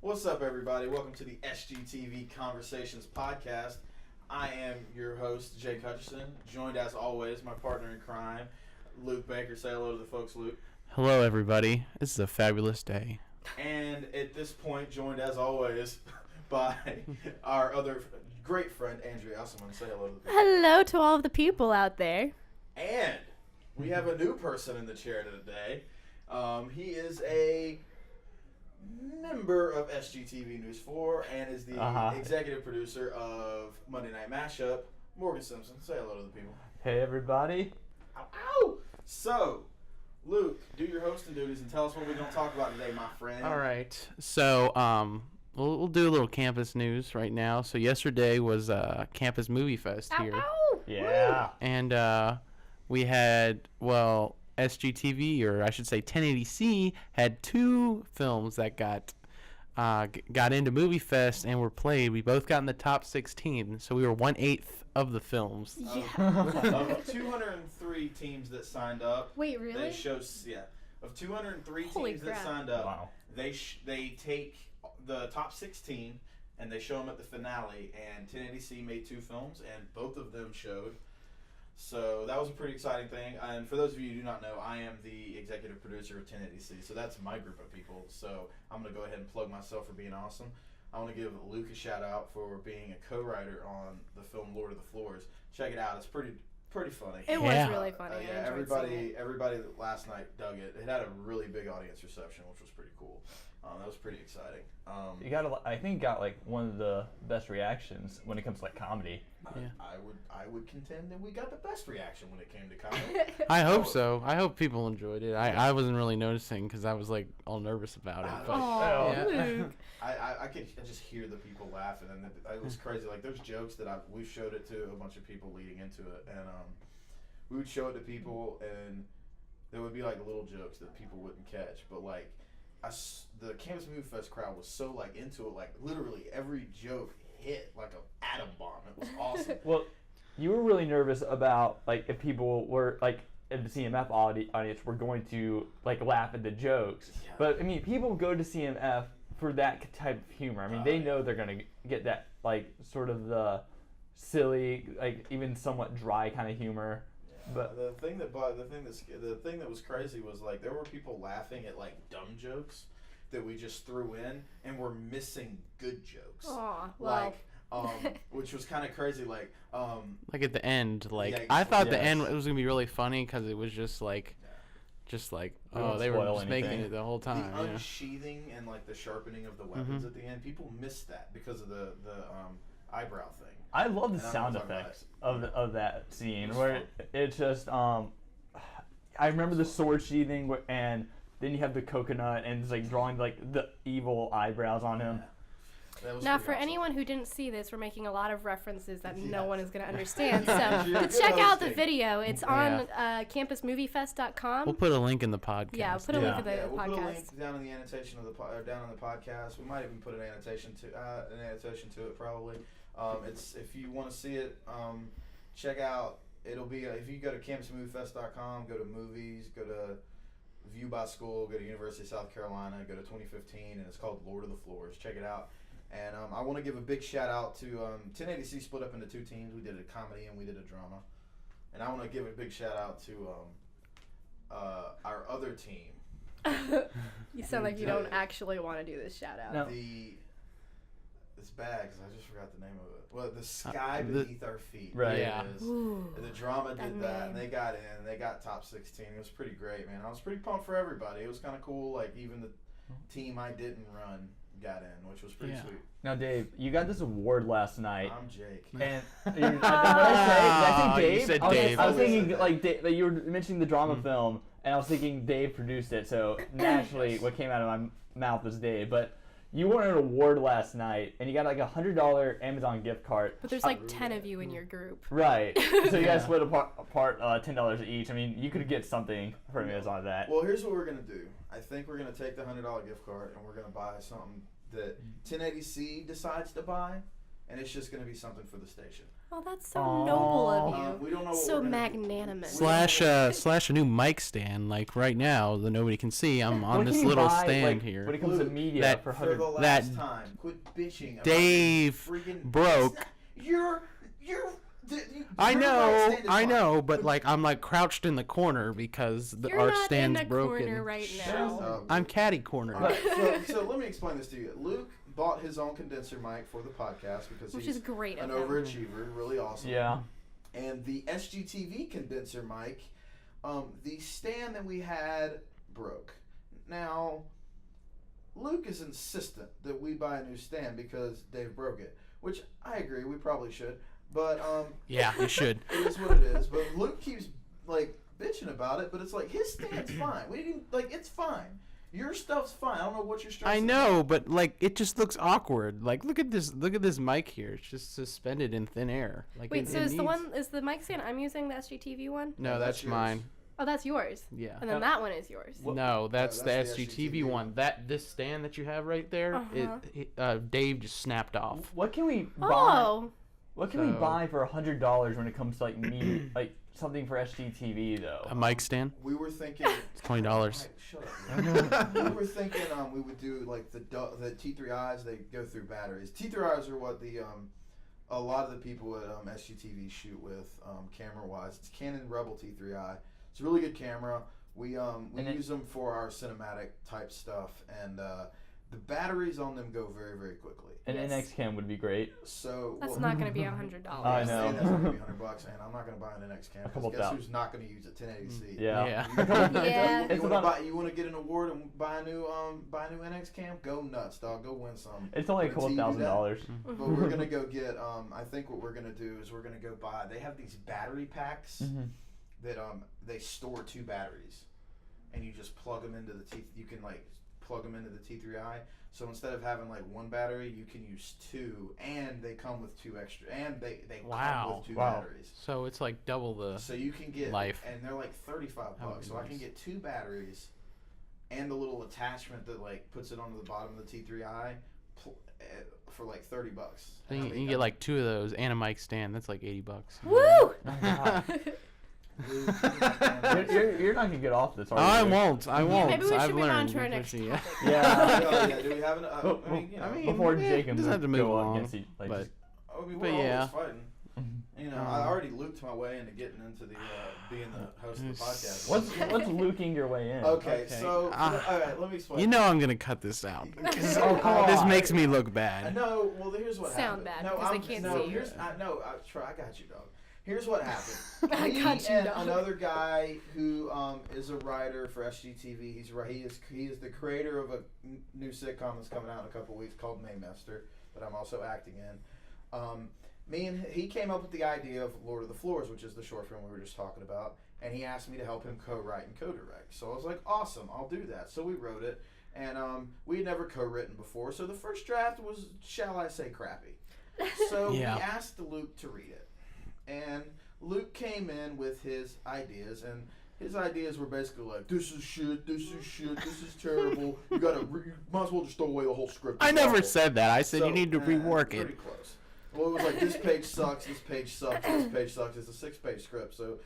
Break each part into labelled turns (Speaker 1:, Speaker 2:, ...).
Speaker 1: What's up, everybody? Welcome to the SGTV Conversations podcast. I am your host, Jake Hutchison, joined as always, my partner in crime, Luke Baker. Say hello to the folks, Luke.
Speaker 2: Hello, everybody. This is a fabulous day.
Speaker 1: And at this point, joined as always by our other great friend, Andrea. Also want to say hello to the people.
Speaker 3: Hello to all of the people out there.
Speaker 1: And we have a new person in the chair today. He is a member of SGTV News 4 and is the executive producer of Monday Night Mashup, Morgan Simpson. Say hello to the people.
Speaker 4: Hey, everybody.
Speaker 1: Ow, ow! So, Luke, do your hosting duties and tell us what we're going to talk about today, my friend.
Speaker 2: All right. So, we'll do a little campus news right now. So, yesterday was Campus Moviefest here.
Speaker 3: Ow!
Speaker 4: Yeah.
Speaker 2: And we had, SGTV, or I should say 1080C, had two films that got into Moviefest and were played. We both got in the top 16, so we were 1/8 of the films.
Speaker 3: Yeah.
Speaker 1: Of 203 teams that signed up.
Speaker 3: Wait, really?
Speaker 1: Of 203
Speaker 3: Holy
Speaker 1: teams
Speaker 3: crap.
Speaker 1: that signed up,
Speaker 4: Wow.
Speaker 1: they take the top 16 and they show them at the finale. And 1080C made two films, and both of them showed. So that was a pretty exciting thing. And for those of you who do not know, I am the executive producer of 1080C. So that's my group of people. So I'm going to go ahead and plug myself for being awesome. I want to give Luke a shout out for being a co-writer on the film Lord of the Floors. Check it out. It's pretty funny.
Speaker 3: It was really funny.
Speaker 1: Yeah,
Speaker 3: I enjoyed seeing it.
Speaker 1: everybody last night dug it. It had a really big audience reception, which was pretty cool. That was pretty exciting.
Speaker 4: I think got like one of the best reactions when it comes to like comedy.
Speaker 2: Yeah.
Speaker 1: I would contend that we got the best reaction when it came to comedy.
Speaker 2: I hope so. I hope people enjoyed it. I wasn't really noticing because I was like all nervous about it. But
Speaker 3: Aw,
Speaker 2: yeah.
Speaker 3: Luke.
Speaker 1: I could just hear the people laughing, and it was crazy. Like, there's jokes that we showed it to a bunch of people leading into it, and we would show it to people, and there would be like little jokes that people wouldn't catch, but like the Campus Moviefest crowd was so like into it, like literally every joke hit like an atom bomb. It was awesome.
Speaker 4: Well, you were really nervous about like if people were like if the CMF audience were going to like laugh at the jokes.
Speaker 1: Yeah.
Speaker 4: But I mean, people go to CMF for that type of humor. I mean, they know they're gonna get that like sort of the silly, like even somewhat dry kind of humor. But
Speaker 1: the thing that was crazy was like there were people laughing at like dumb jokes that we just threw in, and we're missing good jokes.
Speaker 3: Aw, well.
Speaker 1: Like, which was kind of crazy. Like
Speaker 2: at the end, like
Speaker 1: Yeah,
Speaker 2: I thought the
Speaker 4: yes.
Speaker 2: end was gonna be really funny because it was just like
Speaker 4: won't
Speaker 2: they were
Speaker 4: spoil
Speaker 2: just making
Speaker 4: anything.
Speaker 2: it the whole time.
Speaker 1: the
Speaker 2: Yeah.
Speaker 1: unsheathing and like the sharpening of the weapons at the end. People missed that because of the eyebrow thing.
Speaker 4: I love the
Speaker 1: And I'm
Speaker 4: sound
Speaker 1: talking about
Speaker 4: effects of that scene
Speaker 1: was
Speaker 4: where
Speaker 1: fun.
Speaker 4: it's just I remember the sword sheathing and then you have the coconut and it's like drawing like the evil eyebrows on him.
Speaker 1: That was
Speaker 3: Now,
Speaker 1: pretty
Speaker 3: for
Speaker 1: awesome.
Speaker 3: anyone who didn't see this, we're making a lot of references that no
Speaker 1: Yes.
Speaker 3: one is going to understand.
Speaker 1: Yeah,
Speaker 3: So
Speaker 1: good
Speaker 3: to check out the
Speaker 1: hosting.
Speaker 3: video, it's on campusmoviefest.com.
Speaker 2: We'll put a link in the podcast.
Speaker 3: Yeah, we'll put a link in the
Speaker 1: Yeah, we'll put a
Speaker 3: podcast.
Speaker 1: link down in the annotation of the down on the podcast. We might even put an annotation to it probably. It's if you want to see it, check out. It'll be if you go to campusmoviefest.com, go to movies, go to View by School, go to University of South Carolina, go to 2015, and it's called Lord of the Floors. Check it out. And I want to give a big shout out to 1080C split up into two teams. We did a comedy and we did a drama. And I want to give a big shout out to our other team.
Speaker 3: You sound like you don't actually want to do this shout out.
Speaker 4: No.
Speaker 1: It's bad because I just forgot the name of it. Well, the Sky
Speaker 2: the-
Speaker 1: Beneath Our Feet.
Speaker 4: Right.
Speaker 2: Yeah.
Speaker 1: It is.
Speaker 3: Ooh,
Speaker 1: The drama
Speaker 3: that
Speaker 1: did that,
Speaker 3: name.
Speaker 1: and they got in. They got top 16. It was pretty great, man. I was pretty pumped for everybody. It was kind of cool. Like even the team I didn't run got in, which was pretty
Speaker 2: Yeah.
Speaker 1: sweet.
Speaker 4: Now, Dave, you got this award last night.
Speaker 1: I'm Jake.
Speaker 4: And did I say
Speaker 2: You
Speaker 4: Dave?
Speaker 2: said
Speaker 4: I was,
Speaker 2: Dave.
Speaker 4: I was thinking
Speaker 1: Dave.
Speaker 4: like Dave, you were mentioning the drama film, and I was thinking Dave produced it. So naturally, what came out of my mouth was Dave. But you won an award last night, and you got like $100 Amazon gift card.
Speaker 3: but there's like 10 of you in your group.
Speaker 4: Right. So you guys split apart $10 each. I mean, you could get something from Amazon that.
Speaker 1: Well, here's what we're gonna do. I think we're gonna take the $100 gift card and we're gonna buy something that 1080C decides to buy, and it's just going to be something for the station.
Speaker 3: Oh, that's so noble of you.
Speaker 1: We don't know what
Speaker 3: so
Speaker 1: we're gonna
Speaker 3: magnanimous.
Speaker 2: Slash a new mic stand. Like right now, that nobody can see. I'm on this little stand here.
Speaker 4: When it comes to media,
Speaker 2: that-
Speaker 4: for
Speaker 1: For the
Speaker 4: 100.
Speaker 1: last time, quit bitching. about
Speaker 2: Dave
Speaker 1: freaking
Speaker 2: broke.
Speaker 1: You're.
Speaker 2: I
Speaker 1: your
Speaker 2: know,
Speaker 1: mic stand is
Speaker 2: I
Speaker 1: fine.
Speaker 2: know, but like I'm like crouched in the corner because
Speaker 3: You're
Speaker 2: our
Speaker 3: not
Speaker 2: stand's
Speaker 3: in a
Speaker 2: broken.
Speaker 3: corner right
Speaker 1: Shut
Speaker 3: now.
Speaker 1: up.
Speaker 2: I'm catty cornered.
Speaker 1: All right, so let me explain this to you. Luke bought his own condenser mic for the podcast because
Speaker 3: Which
Speaker 1: he's
Speaker 3: is great
Speaker 1: an
Speaker 3: of him.
Speaker 1: overachiever, really awesome.
Speaker 4: Yeah.
Speaker 1: And the SGTV condenser mic, the stand that we had broke. Now, Luke is insistent that we buy a new stand because Dave broke it, which I agree, we probably should. But
Speaker 2: Yeah, you should.
Speaker 1: it is what it is. But Luke keeps like bitching about it, but it's like his stand's fine. We didn't like it's fine. Your stuff's fine. I don't know what you're stressing.
Speaker 2: I know, but like it just looks awkward. Like look at this mic here. It's just suspended in thin air. Like
Speaker 3: Wait,
Speaker 2: it,
Speaker 3: so
Speaker 2: it
Speaker 3: is the
Speaker 2: needs-
Speaker 3: one is the mic stand I'm using the SGTV one?
Speaker 2: No,
Speaker 1: No,
Speaker 2: that's
Speaker 1: that's yours.
Speaker 2: mine.
Speaker 3: Oh, that's yours.
Speaker 2: Yeah.
Speaker 3: And then that one is yours.
Speaker 2: No, that's the
Speaker 1: that's the
Speaker 2: SGTV
Speaker 1: SGTV
Speaker 2: one. This stand that you have right there,
Speaker 3: Uh-huh.
Speaker 2: Dave just snapped off.
Speaker 4: What can we buy?
Speaker 3: Oh,
Speaker 4: What can we
Speaker 2: So-
Speaker 4: buy for $100 when it comes to like me, like something for SGTV though?
Speaker 2: A mic stand.
Speaker 1: We were thinking
Speaker 2: It's $20.
Speaker 1: Shut up. We were thinking we would do like the T3Is. They go through batteries. T3Is are what the a lot of the people at SGTV shoot with camera wise. It's Canon Rebel T3I. It's a really good camera. We use them for our cinematic type stuff, and the batteries on them go very, very quickly.
Speaker 4: An
Speaker 3: Yes.
Speaker 4: NX cam would be great.
Speaker 1: So
Speaker 3: that's not going to be $100.
Speaker 4: I know.
Speaker 1: That's gonna be $100, and I'm not gonna buy an NX cam.
Speaker 4: A couple
Speaker 1: Guess
Speaker 4: thousand.
Speaker 1: who's not gonna use a 1080C?
Speaker 4: Yeah.
Speaker 3: Yeah.
Speaker 1: You
Speaker 4: It's
Speaker 1: want to
Speaker 4: about-
Speaker 1: you want to get an award and buy a new NX cam? Go nuts, dog. Go win some.
Speaker 4: It's only a couple
Speaker 1: Until you do that.
Speaker 4: $1,000.
Speaker 1: But we're gonna go get. I think what we're gonna do is we're gonna go buy. They have these battery packs that they store 2 batteries, and you just plug them into the T. You can like plug them into the T3i. So instead of having like 1 battery, you can use 2, and they come with 2 extra, and they come with 2 batteries.
Speaker 2: So it's like double the.
Speaker 1: So you can get
Speaker 2: life.
Speaker 1: and they're like $35.
Speaker 2: That would be
Speaker 1: So I can
Speaker 2: nice.
Speaker 1: get 2 batteries, and the little attachment that like puts it onto the bottom of the T3i for like $30.
Speaker 2: You can get like 2 of those and a mic stand. That's like $80.
Speaker 3: Woo!
Speaker 4: Oh, God. You're not gonna get off this, are you?
Speaker 2: I won't. I won't.
Speaker 3: Maybe we
Speaker 2: I've
Speaker 3: should move on
Speaker 2: learned.
Speaker 3: to our next topic.
Speaker 1: Yeah. Do we have an? I mean, you know,
Speaker 2: I mean,
Speaker 4: Before
Speaker 2: yeah,
Speaker 4: Jake and
Speaker 2: doesn't have to
Speaker 4: Luke
Speaker 2: move
Speaker 4: go
Speaker 2: along,
Speaker 4: against each, like,
Speaker 2: but-
Speaker 4: just-
Speaker 1: I mean,
Speaker 2: but
Speaker 1: we're
Speaker 2: yeah.
Speaker 1: always fighting. You know, I already looped my way into getting into the being the host of the podcast.
Speaker 4: what's luking your way in?
Speaker 1: Okay,
Speaker 2: Okay.
Speaker 1: so all right, let me explain.
Speaker 2: You know I'm gonna cut this out.
Speaker 4: Oh, come
Speaker 2: This
Speaker 4: on.
Speaker 2: makes me look bad.
Speaker 1: No, well, here's what
Speaker 3: Sound
Speaker 1: happened.
Speaker 3: bad,
Speaker 1: No,
Speaker 3: because they
Speaker 1: I'm-
Speaker 3: can't
Speaker 1: no,
Speaker 3: see you.
Speaker 1: here's, I got you, dog. Here's what happened.
Speaker 3: I
Speaker 1: Me
Speaker 3: got you,
Speaker 1: and
Speaker 3: dog.
Speaker 1: another guy who is a writer for SGTV. He is the creator of a new sitcom that's coming out in a couple weeks called Maymester that I'm also acting in. He came up with the idea of Lord of the Floors, which is the short film we were just talking about, and he asked me to help him co-write and co-direct. So I was like, awesome, I'll do that. So we wrote it, and we had never co-written before, so the first draft was, shall I say, crappy. So
Speaker 2: Yeah.
Speaker 1: we asked Luke to read it, and Luke came in with his ideas, and his ideas were basically like, this is shit, this is terrible, you might as well just throw away the whole script.
Speaker 2: I
Speaker 1: It's
Speaker 2: never
Speaker 1: awful."
Speaker 2: said that. I said
Speaker 1: So,
Speaker 2: you need to rework
Speaker 1: pretty
Speaker 2: it.
Speaker 1: close. Well, it was like, this page sucks, this page sucks, this page sucks. It's a 6-page script, so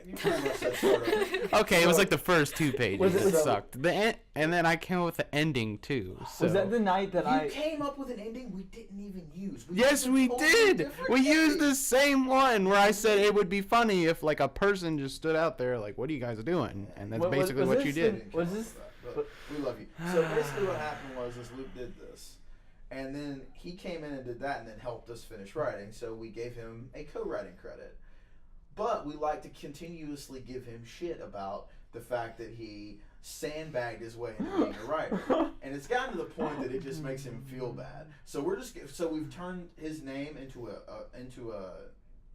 Speaker 1: you pretty much said start over.
Speaker 2: Okay, it was
Speaker 1: So-
Speaker 2: like the first 2 pages
Speaker 4: Was it-
Speaker 2: that sucked. And then I came up with the ending too. So.
Speaker 4: Was that the night that
Speaker 1: You came up with an ending we didn't even use.
Speaker 2: Yes,
Speaker 1: used a
Speaker 2: we
Speaker 1: totally
Speaker 2: did.
Speaker 1: different
Speaker 2: We used
Speaker 1: ending.
Speaker 2: the same one where I said it would be funny if like a person just stood out there like, "What are you guys doing?" And that's
Speaker 4: What- was-
Speaker 2: basically
Speaker 4: was
Speaker 2: what you
Speaker 4: this
Speaker 2: did.
Speaker 4: the- Was this-
Speaker 1: But we love you. So basically, what happened was Luke did this, and then he came in and did that, and then helped us finish writing. So we gave him a co-writing credit, but we like to continuously give him shit about the fact that he sandbagged his way into being a writer, and it's gotten to the point that it just makes him feel bad. So we've turned his name into a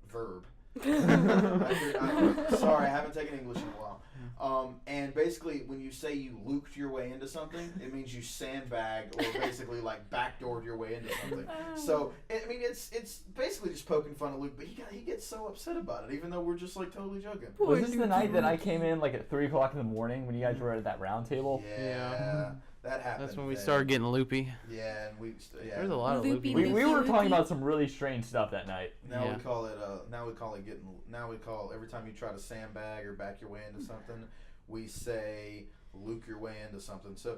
Speaker 1: verb. Sorry, I haven't taken English in a while. And basically, when you say you looped your way into something, it means you sandbagged or basically like backdoored your way into something. So I mean, it's basically just poking fun at Luke, but he gets so upset about it, even though we're just like totally joking.
Speaker 4: Was this the night that I came in like at 3 o'clock in the morning when you guys were at that round table?
Speaker 1: Yeah. that happened.
Speaker 2: That's when we
Speaker 1: then.
Speaker 2: started getting loopy.
Speaker 1: Yeah, and
Speaker 2: There's a lot of
Speaker 3: Loopy,
Speaker 2: loopy.
Speaker 4: We were
Speaker 3: Loopy.
Speaker 4: talking about some really strange stuff that night.
Speaker 1: Now
Speaker 2: Yeah.
Speaker 1: we call it. Now we call every time you try to sandbag or back your way into something, we say luke your way into something. So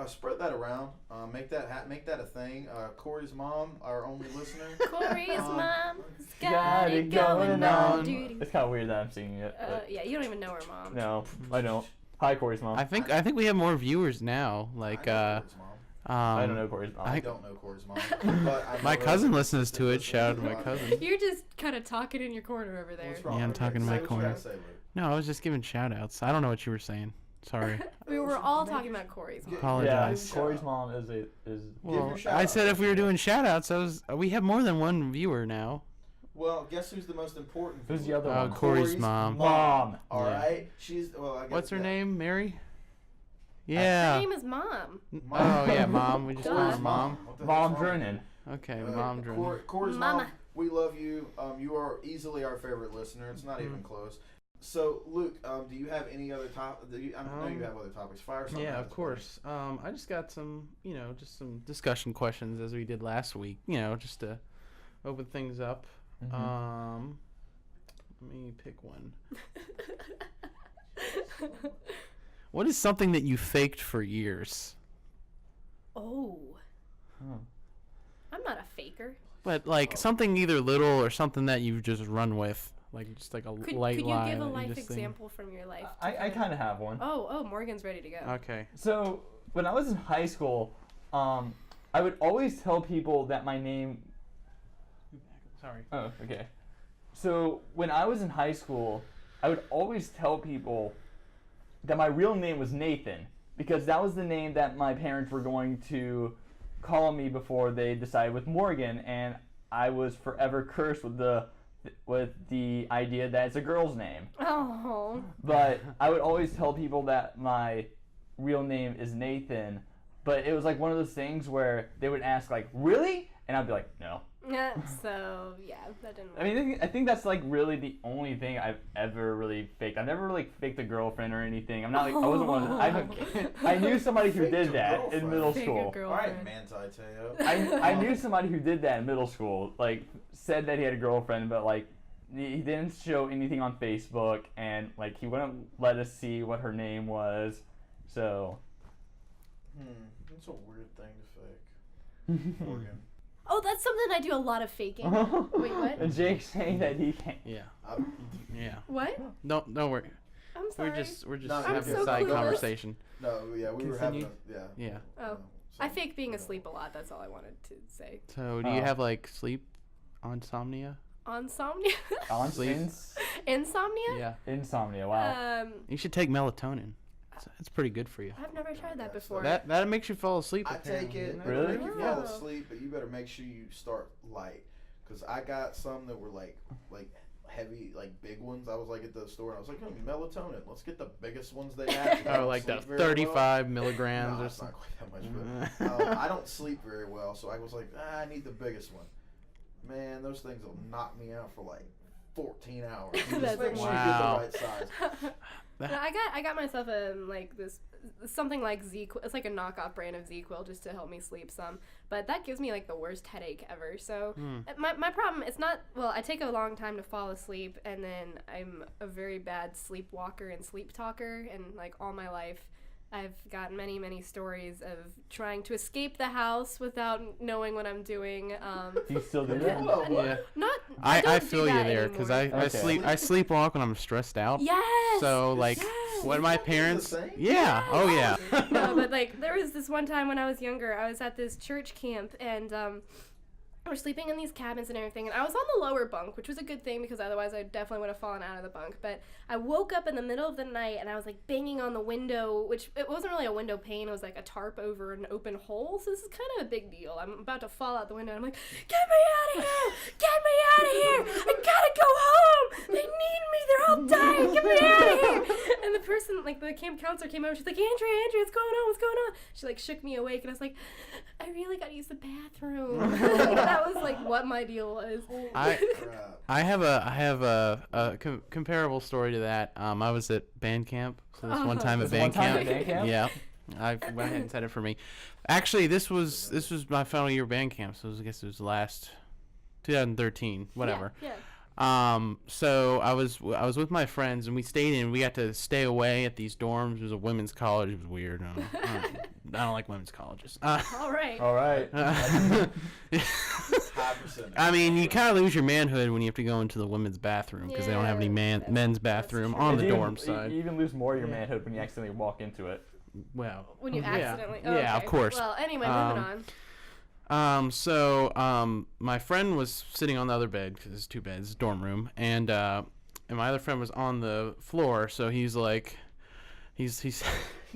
Speaker 1: spread that around. Make that a thing. Corey's mom, our only listener.
Speaker 3: Corey's mom's
Speaker 4: Got it going on.
Speaker 3: Duty.
Speaker 4: It's kind of weird that I'm singing it. but
Speaker 3: Yeah, you don't even know her mom.
Speaker 4: no, I don't. Hi, Corey's mom.
Speaker 2: I think we have more viewers now. Like
Speaker 1: I know Corey's mom.
Speaker 4: I don't know Corey's mom.
Speaker 1: I don't know Corey's mom. But I know
Speaker 2: my
Speaker 1: her.
Speaker 2: cousin listens to it.
Speaker 1: She
Speaker 2: Shout out to
Speaker 1: listens
Speaker 2: my
Speaker 1: to it.
Speaker 2: cousin.
Speaker 3: You're just kind of talking in your corner over there.
Speaker 1: What's wrong?
Speaker 2: Yeah, I'm
Speaker 1: Okay,
Speaker 2: talking to
Speaker 1: say
Speaker 2: my
Speaker 1: what you
Speaker 2: corner.
Speaker 1: gotta say, Luke.
Speaker 2: No, I was just giving shout outs. I don't know what you were saying. Sorry.
Speaker 3: We were all talking about Corey's mom.
Speaker 2: Apologize.
Speaker 4: Yeah, Corey's mom is.
Speaker 2: Well,
Speaker 1: your shout
Speaker 2: I
Speaker 1: out.
Speaker 2: said if we were doing shout outs, we have more than one viewer now.
Speaker 1: Well, guess who's the most important?
Speaker 4: Who's the
Speaker 1: viewer?
Speaker 4: other
Speaker 2: Oh,
Speaker 4: one?
Speaker 2: Corey's mom.
Speaker 4: Mom.
Speaker 1: All
Speaker 2: Yeah.
Speaker 1: right, she's I guess,
Speaker 2: What's her
Speaker 1: yeah.
Speaker 2: name? Mary?
Speaker 3: Her
Speaker 2: Yeah.
Speaker 3: name is Mom.
Speaker 2: Oh, yeah, Mom. We just call her
Speaker 3: Duh.
Speaker 2: Mom.
Speaker 1: What the
Speaker 4: Mom
Speaker 1: heck's wrong?
Speaker 4: Drennan.
Speaker 2: Okay,
Speaker 1: Uh,
Speaker 2: Mom. Jordan.
Speaker 1: Corey's
Speaker 3: Mama.
Speaker 1: mom, we love you. You are easily our favorite listener. It's not even close. So, Luke, do you have any other topic? I know you have other topics. Fire something.
Speaker 2: Yeah,
Speaker 1: out
Speaker 2: of
Speaker 1: this
Speaker 2: course. I just got some, just some discussion questions as we did last week. Just to open things up.
Speaker 4: Mm-hmm.
Speaker 2: Let me pick one. What is something that you faked for years?
Speaker 3: Oh.
Speaker 4: Huh.
Speaker 3: I'm not a faker.
Speaker 2: But like something either little or something that you've just run with, like just like a
Speaker 3: Could
Speaker 2: light
Speaker 3: you
Speaker 2: lie.
Speaker 3: give a
Speaker 2: that you
Speaker 3: life
Speaker 2: just think-
Speaker 3: example from your life?
Speaker 4: I kind of have one.
Speaker 3: Oh, Morgan's ready to go.
Speaker 2: Okay.
Speaker 4: So when I was in high school, I would always tell people that my name.
Speaker 2: Sorry.
Speaker 4: Oh, okay. So when I was in high school, I would always tell people that my real name was Nathan because that was the name that my parents were going to call me before they decided with Morgan, and I was forever cursed with the idea that it's a girl's name.
Speaker 3: Oh.
Speaker 4: But I would always tell people that my real name is Nathan, but it was like one of those things where they would ask like, "Really?" And I'd be like, "No."
Speaker 3: Yeah, so, yeah, that didn't work.
Speaker 4: I mean, I think that's like really the only thing I've ever really faked. I've never really faked a girlfriend or anything. I'm not like, I wasn't one of those. I knew somebody who
Speaker 1: Faked
Speaker 4: did
Speaker 1: a
Speaker 4: that in
Speaker 1: girlfriend.
Speaker 4: middle
Speaker 3: Fake a
Speaker 4: school.
Speaker 1: All
Speaker 3: girlfriend.
Speaker 1: right, Manti Teo.
Speaker 4: I knew somebody who did that in middle school. Like, said that he had a girlfriend, but like, he didn't show anything on Facebook, and like, he wouldn't let us see what her name was. So.
Speaker 1: That's a weird thing to fake. Morgan.
Speaker 3: Oh, that's something I do a lot of faking. Wait, what?
Speaker 4: And Jake's saying that he can't.
Speaker 2: Yeah.
Speaker 1: I'm-
Speaker 2: Yeah.
Speaker 3: What?
Speaker 2: Don't worry.
Speaker 3: I'm sorry.
Speaker 2: We're just
Speaker 1: No,
Speaker 2: having
Speaker 1: I'm
Speaker 2: a
Speaker 1: so
Speaker 2: side
Speaker 3: clueless.
Speaker 2: conversation.
Speaker 1: No, yeah, we were having
Speaker 2: Continue.
Speaker 1: a,
Speaker 2: Yeah.
Speaker 3: Oh.
Speaker 1: so,
Speaker 3: I fake being asleep a lot. That's all I wanted to say.
Speaker 2: So, do you have like sleep insomnia?
Speaker 3: Insomnia?
Speaker 2: Sleep.
Speaker 3: Insomnia?
Speaker 2: Yeah.
Speaker 4: Insomnia, wow.
Speaker 2: You should take melatonin. It's pretty good for you.
Speaker 3: I've never tried that before.
Speaker 2: That makes you fall asleep.
Speaker 1: I take it.
Speaker 2: apparently,
Speaker 1: It'll
Speaker 2: doesn't
Speaker 4: Really?
Speaker 1: make you
Speaker 3: Yeah.
Speaker 1: fall asleep, but you better make sure you start light. Cause I got some that were like heavy, like big ones. I was like at the store and I was like, melatonin. Let's get the biggest ones they have.
Speaker 2: it? Oh, like the 35 milligrams
Speaker 1: No,
Speaker 2: or
Speaker 1: it's not
Speaker 2: something.
Speaker 1: quite that much. But I don't sleep very well, so I was like, I need the biggest one. Man, those things will knock me out for like 14 hours. Just
Speaker 3: That's
Speaker 1: make sure
Speaker 2: Wow.
Speaker 1: you get the right size.
Speaker 3: No, I got myself like this something like Z-Quil. It's like a knockoff brand of Z-Quil just to help me sleep some. But that gives me like the worst headache ever. So my problem, it's not, well, I take a long time to fall asleep, and then I'm a very bad sleepwalker and sleep talker, and like all my life I've got many, many stories of trying to escape the house without knowing what I'm doing.
Speaker 4: Do you still do that?
Speaker 1: Whoa, what?
Speaker 2: Yeah.
Speaker 3: Not
Speaker 2: I
Speaker 3: don't do
Speaker 2: feel you
Speaker 3: that
Speaker 2: there because
Speaker 3: anymore.
Speaker 2: I
Speaker 4: Okay.
Speaker 2: sleepwalk when I'm stressed out.
Speaker 3: Yes.
Speaker 2: So like
Speaker 3: yes.
Speaker 2: when my
Speaker 1: Is that the
Speaker 2: parents,
Speaker 1: same?
Speaker 2: yeah, oh yeah.
Speaker 3: No, but like there was this one time when I was younger, I was at this church camp, and we're sleeping in these cabins and everything, and I was on the lower bunk, which was a good thing because otherwise I definitely would have fallen out of the bunk. But I woke up in the middle of the night and I was like banging on the window, which it wasn't really a window pane, it was like a tarp over an open hole. So this is kind of a big deal. I'm about to fall out the window and I'm like, get me out of here! Get me out of here! I gotta go home! They need me! They're all dying! Get me out of here! And the person, like the camp counselor came over, she's like, Andrea, what's going on? What's going on? She like shook me awake and I was like, I really gotta use the bathroom. That was like what my deal was.
Speaker 2: I
Speaker 1: Crap.
Speaker 2: I have a comparable story to that. I was at band camp. So this one time at
Speaker 4: This one
Speaker 2: band
Speaker 4: time
Speaker 2: camp.
Speaker 4: at band camp?
Speaker 2: Yeah. I went ahead and said it for me. Actually, this was my final year of band camp, so I guess it was last 2013, whatever.
Speaker 3: Yeah.
Speaker 2: So I was with my friends and we stayed in. We got to stay away at these dorms. It was a women's college. It was weird. I don't like women's colleges.
Speaker 3: All right.
Speaker 2: I mean, you kind of lose your manhood when you have to go into the women's bathroom because they don't have any men's bathroom on the dorm side.
Speaker 4: You even lose more of your manhood when you accidentally walk into it.
Speaker 2: Well,
Speaker 3: when you accidentally.
Speaker 2: Yeah,
Speaker 3: Oh,
Speaker 2: yeah,
Speaker 3: okay.
Speaker 2: of course.
Speaker 3: Well, anyway, moving on.
Speaker 2: So my friend was sitting on the other bed because it's 2 beds, dorm room, and my other friend was on the floor. So he's like, he's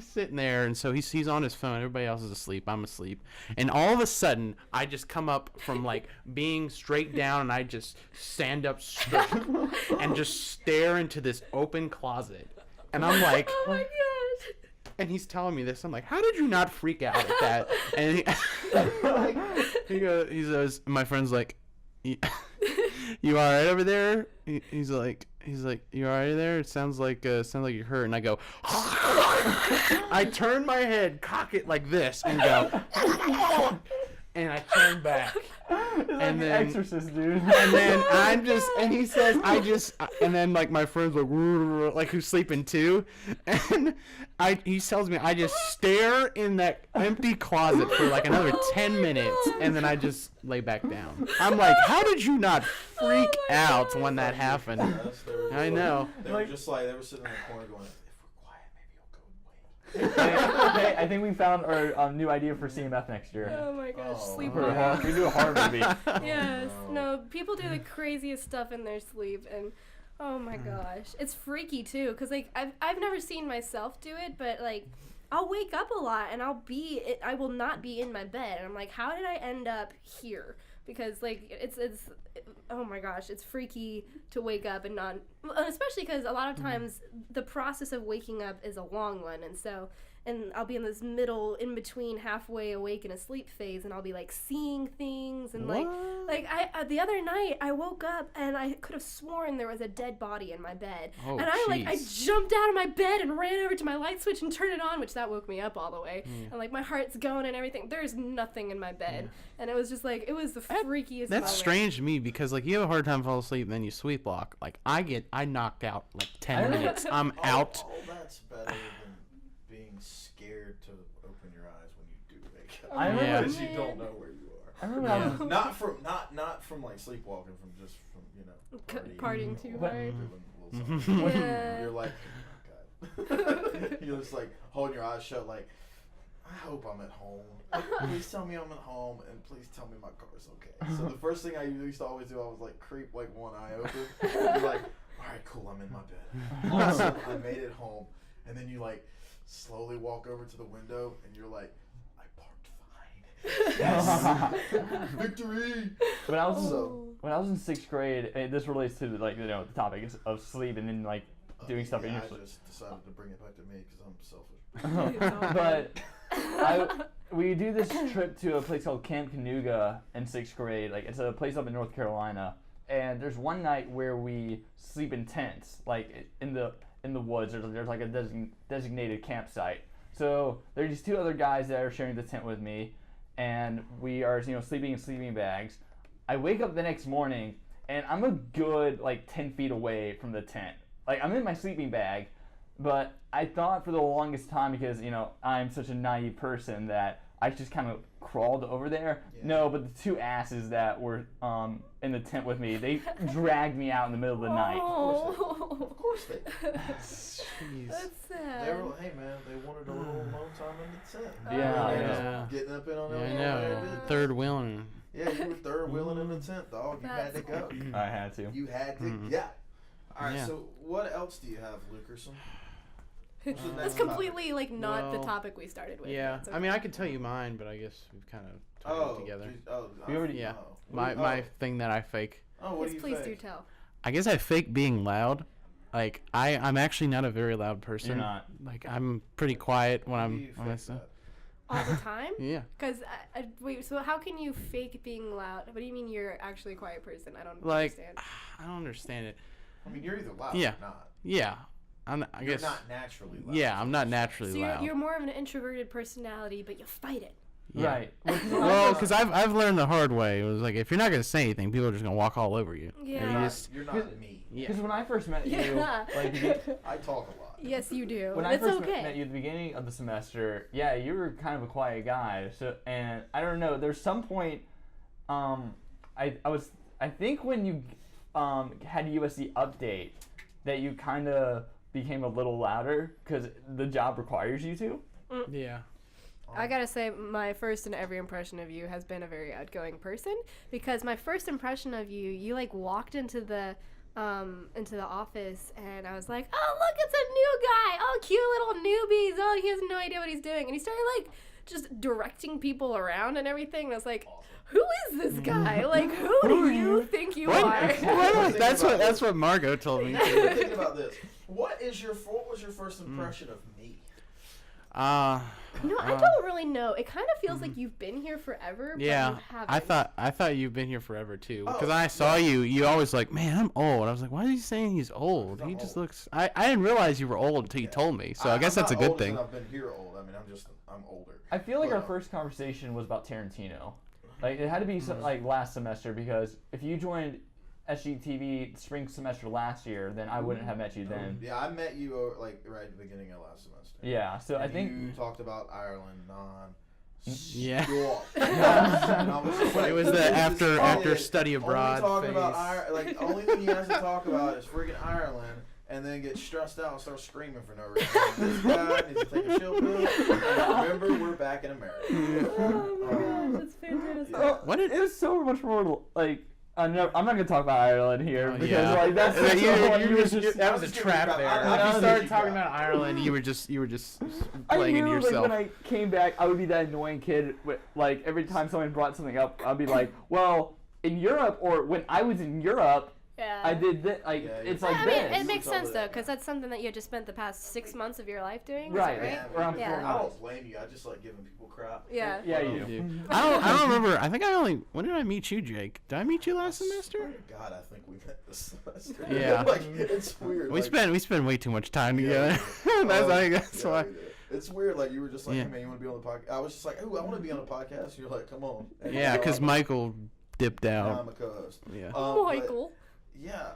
Speaker 2: sitting there, and so he's on his phone. Everybody else is asleep. I'm asleep, and all of a sudden, I just come up from like being straight down, and I just stand up straight and just stare into this open closet, and I'm like,
Speaker 3: Oh my gosh.
Speaker 2: and he's telling me this. I'm like, how did you not freak out at that? And he goes, my friend's like, you all right over there? He's like, you all right there? It sounds like you're hurt. And I go, I turn my head, cock it like this, and go, and I turn back.
Speaker 4: It's like
Speaker 2: And
Speaker 4: The
Speaker 2: then-
Speaker 4: Exorcist, dude.
Speaker 2: And then and he says, and then like my friend's like who's sleeping too, and he tells me I just stare in that empty closet for like another 10 minutes, and then I just lay back down. I'm like, how did you not freak out when that happened? I know.
Speaker 1: They were just like, they were sitting in the corner going, if we're quiet, maybe he'll go away.
Speaker 4: Hey, I think we found our new idea for CMF next year.
Speaker 3: Oh my gosh,
Speaker 1: Oh.
Speaker 3: sleepwalking.
Speaker 4: We do a horror movie.
Speaker 3: Yes. No, people do the craziest stuff in their sleep, and oh my gosh, it's freaky too. Cause like I've never seen myself do it, but like I'll wake up a lot and I will not be in my bed, and I'm like, how did I end up here? Because like it's oh my gosh, it's freaky to wake up and not, especially because a lot of times the process of waking up is a long one, and I'll be in this middle, in between, halfway awake and asleep phase, and I'll be like seeing things, and like I the other night I woke up and I could have sworn there was a dead body in my bed,
Speaker 2: Oh,
Speaker 3: and I
Speaker 2: jeez.
Speaker 3: jumped out of my bed and ran over to my light switch and turned it on, which that woke me up all the way, and like my heart's going and everything. There's nothing in my bed, and it was just like, it was the freakiest.
Speaker 2: That's
Speaker 3: moment.
Speaker 2: strange to me because like you have a hard time falling asleep and then you sleepwalk. Like I knocked out like 10 minutes. I'm out.
Speaker 1: Oh, that's better than being scared to open your eyes when you do wake up.
Speaker 4: I remember-
Speaker 1: Because you don't know where you are.
Speaker 4: I remember I was,
Speaker 1: Not from like sleepwalking, from just from
Speaker 3: Partying too
Speaker 4: What-
Speaker 3: hard.
Speaker 1: doing a little something.
Speaker 3: Yeah.
Speaker 1: You're like, oh my god. You're just like holding your eyes shut, like, I hope I'm at home. Please tell me I'm at home, and please tell me my car's okay. So the first thing I used to always do, I was like creep like one eye open, and be like, all right, cool, I'm in my bed. Awesome, I made it home. And then you like slowly walk over to the window, and you're like, I parked fine. Yes, victory.
Speaker 4: when I was
Speaker 1: So-
Speaker 4: when I was in 6th grade, this relates to like the topic of sleep and then like doing stuff in
Speaker 1: yeah,
Speaker 4: your
Speaker 1: I
Speaker 4: sleep.
Speaker 1: just decided to bring it back to me because I'm selfish.
Speaker 4: But we do this trip to a place called Camp Canoga in 6th grade. Like, it's a place up in North Carolina, and there's one night where we sleep in tents, like in the woods. There's like a designated campsite. So there's these 2 other guys that are sharing the tent with me, and we are sleeping in sleeping bags. I wake up the next morning, and I'm a good like 10 feet away from the tent. Like, I'm in my sleeping bag. But I thought for the longest time, because, I'm such a naive person, that I just kind of crawled over there.
Speaker 1: Yeah.
Speaker 4: No, but the 2 asses that were in the tent with me, they dragged me out in the middle of the night.
Speaker 1: Of course they.
Speaker 3: That's sad.
Speaker 1: They were, hey man, they wanted a little alone time in the tent.
Speaker 4: Yeah,
Speaker 1: They were
Speaker 2: yeah.
Speaker 1: just getting up in on
Speaker 2: Yeah, I
Speaker 1: their
Speaker 2: know.
Speaker 1: own.
Speaker 2: Third wheeling.
Speaker 1: Yeah, you were third wheeling in the tent, dog. You had to go.
Speaker 4: I had to.
Speaker 1: You had to.
Speaker 2: Mhm.
Speaker 1: Yeah. All right.
Speaker 2: Yeah.
Speaker 1: So what else do you have, Lukerson? What's the
Speaker 3: That's
Speaker 1: next
Speaker 3: completely like not the
Speaker 2: Well,
Speaker 3: topic we started with.
Speaker 2: Yeah,
Speaker 3: That's
Speaker 2: I mean,
Speaker 3: okay.
Speaker 2: I could tell you mine, but I guess we've kind of tied
Speaker 1: Oh,
Speaker 2: it together.
Speaker 1: geez, oh,
Speaker 4: We already-
Speaker 2: Yeah,
Speaker 1: oh.
Speaker 2: my thing that I fake.
Speaker 1: Oh, what
Speaker 3: Yes,
Speaker 1: do you
Speaker 3: please
Speaker 1: fake?
Speaker 3: do tell.
Speaker 2: I guess I fake being loud. Like I'm actually not a very loud person.
Speaker 4: You're not.
Speaker 2: Like I'm pretty quiet when
Speaker 1: How do
Speaker 2: I'm
Speaker 1: you
Speaker 2: when I
Speaker 1: fake
Speaker 2: say.
Speaker 1: that?
Speaker 3: All the time?
Speaker 2: Yeah.
Speaker 3: Because wait, so how can you fake being loud? What do you mean you're actually a quiet person? I don't
Speaker 2: Like
Speaker 3: understand.
Speaker 2: I don't understand it.
Speaker 1: I mean, you're either loud
Speaker 2: Yeah.
Speaker 1: or not.
Speaker 2: Yeah. I
Speaker 1: You're
Speaker 2: guess.
Speaker 1: not naturally loud.
Speaker 2: Yeah, I'm not naturally
Speaker 3: So
Speaker 2: loud.
Speaker 3: you're more of an introverted personality, but you fight it.
Speaker 2: Yeah.
Speaker 4: Right.
Speaker 2: Well, because I've learned the hard way. It was like if you're not gonna say anything, people are just gonna walk all over you.
Speaker 3: Yeah.
Speaker 2: And you just,
Speaker 1: You're not me.
Speaker 2: yeah.
Speaker 4: Because when I first met you,
Speaker 3: Yeah.
Speaker 4: like
Speaker 1: I talk a lot.
Speaker 3: Yes, you do.
Speaker 4: when I
Speaker 3: It's
Speaker 4: first
Speaker 3: okay.
Speaker 4: met you at the beginning of the semester, yeah, you were kind of a quiet guy. So, and I don't know, there's some point, I think when you had USC update, that you kind of became a little louder because the job requires you to.
Speaker 2: Yeah.
Speaker 3: I gotta say, my first and every impression of you has been a very outgoing person, because my first impression of you, you like walked into the office and I was like, oh look, it's a new guy, oh cute little newbies, oh he has no idea what he's doing, and he started like just directing people around and everything, and I was like, who is this guy? Like, who do you think you are?
Speaker 2: That's what Margot told me.
Speaker 1: Thinking about this. What was your first impression of me?
Speaker 2: Uh,
Speaker 3: You know, I don't really know. It kind of feels like you've been here forever, but
Speaker 2: yeah,
Speaker 3: you haven't.
Speaker 2: I thought you've been here forever too.
Speaker 1: Oh,
Speaker 2: Because I saw you always like, man, I'm old. I was like, why is he saying he's old? He just looks. I didn't realize you were old until you told me. So I guess that's a good thing.
Speaker 1: I've been here old. I mean, I'm older.
Speaker 4: I feel like
Speaker 1: But,
Speaker 4: our first conversation was about Tarantino. Like, it had to be like last semester, because if you joined SGTV spring semester last year, then I wouldn't have met you then.
Speaker 1: Yeah, I met you like right at the beginning of last semester.
Speaker 4: Yeah, so
Speaker 1: And
Speaker 4: I think
Speaker 1: you talked about Ireland
Speaker 2: Yeah.
Speaker 1: And I was just like,
Speaker 2: It was
Speaker 1: who
Speaker 2: the
Speaker 1: is this
Speaker 2: after
Speaker 1: kid
Speaker 2: study abroad
Speaker 1: only talking about
Speaker 2: phase.
Speaker 1: like the only thing he has to talk about is freaking Ireland, and then get stressed out and start screaming for no reason. This guy needs to take a chill pill. And remember, we're back in America.
Speaker 3: Oh my gosh, that's fantastic.
Speaker 1: Yeah.
Speaker 2: What did
Speaker 4: it was so much more like. I'm not gonna talk about Ireland here because
Speaker 2: yeah.
Speaker 4: like that's
Speaker 2: that was a
Speaker 1: just
Speaker 2: trap
Speaker 1: giving you
Speaker 2: there.
Speaker 1: crap.
Speaker 2: If
Speaker 1: I
Speaker 2: you
Speaker 1: know
Speaker 2: started
Speaker 1: you
Speaker 2: talking
Speaker 1: got-
Speaker 2: about Ireland, you were just
Speaker 4: I
Speaker 2: playing into
Speaker 4: knew
Speaker 2: yourself.
Speaker 4: like when I came back, I would be that annoying kid. Like every time someone brought something up, I'd be like, "Well, in Europe, or when I was in Europe,
Speaker 3: Yeah.
Speaker 4: I did this." Like
Speaker 1: Yeah,
Speaker 4: it's
Speaker 1: yeah.
Speaker 4: like
Speaker 3: I mean,
Speaker 4: this.
Speaker 3: it makes
Speaker 1: It's all
Speaker 3: sense
Speaker 1: that.
Speaker 3: though, because that's something that you had just spent the past 6 months of your life doing.
Speaker 4: Right.
Speaker 3: Is that right?
Speaker 4: Around
Speaker 3: Yeah.
Speaker 4: 4
Speaker 1: I
Speaker 4: months.
Speaker 1: don't blame you. I just like giving people crap.
Speaker 3: Yeah.
Speaker 4: Yeah, you do.
Speaker 2: Dude. I don't remember. I think when did I meet you, Jake? Did I meet you last semester?
Speaker 1: Swear to God, I think we met this semester.
Speaker 2: Yeah.
Speaker 1: Like, it's weird.
Speaker 2: We
Speaker 1: like,
Speaker 2: spend way too much time
Speaker 1: Yeah,
Speaker 2: together.
Speaker 1: we did.
Speaker 2: I think that's
Speaker 1: Yeah,
Speaker 2: why.
Speaker 1: we did. It's weird. Like, you were just like,
Speaker 2: Yeah.
Speaker 1: hey man, you want to be on the podcast? I was just like, ooh, I want to be on a podcast. You're like, come on. And
Speaker 2: Yeah,
Speaker 1: so
Speaker 2: because
Speaker 1: I'm-
Speaker 2: Michael dipped
Speaker 1: now
Speaker 2: out.
Speaker 1: I'm a co-host.
Speaker 2: Yeah.
Speaker 1: But,
Speaker 3: Michael.
Speaker 1: yeah,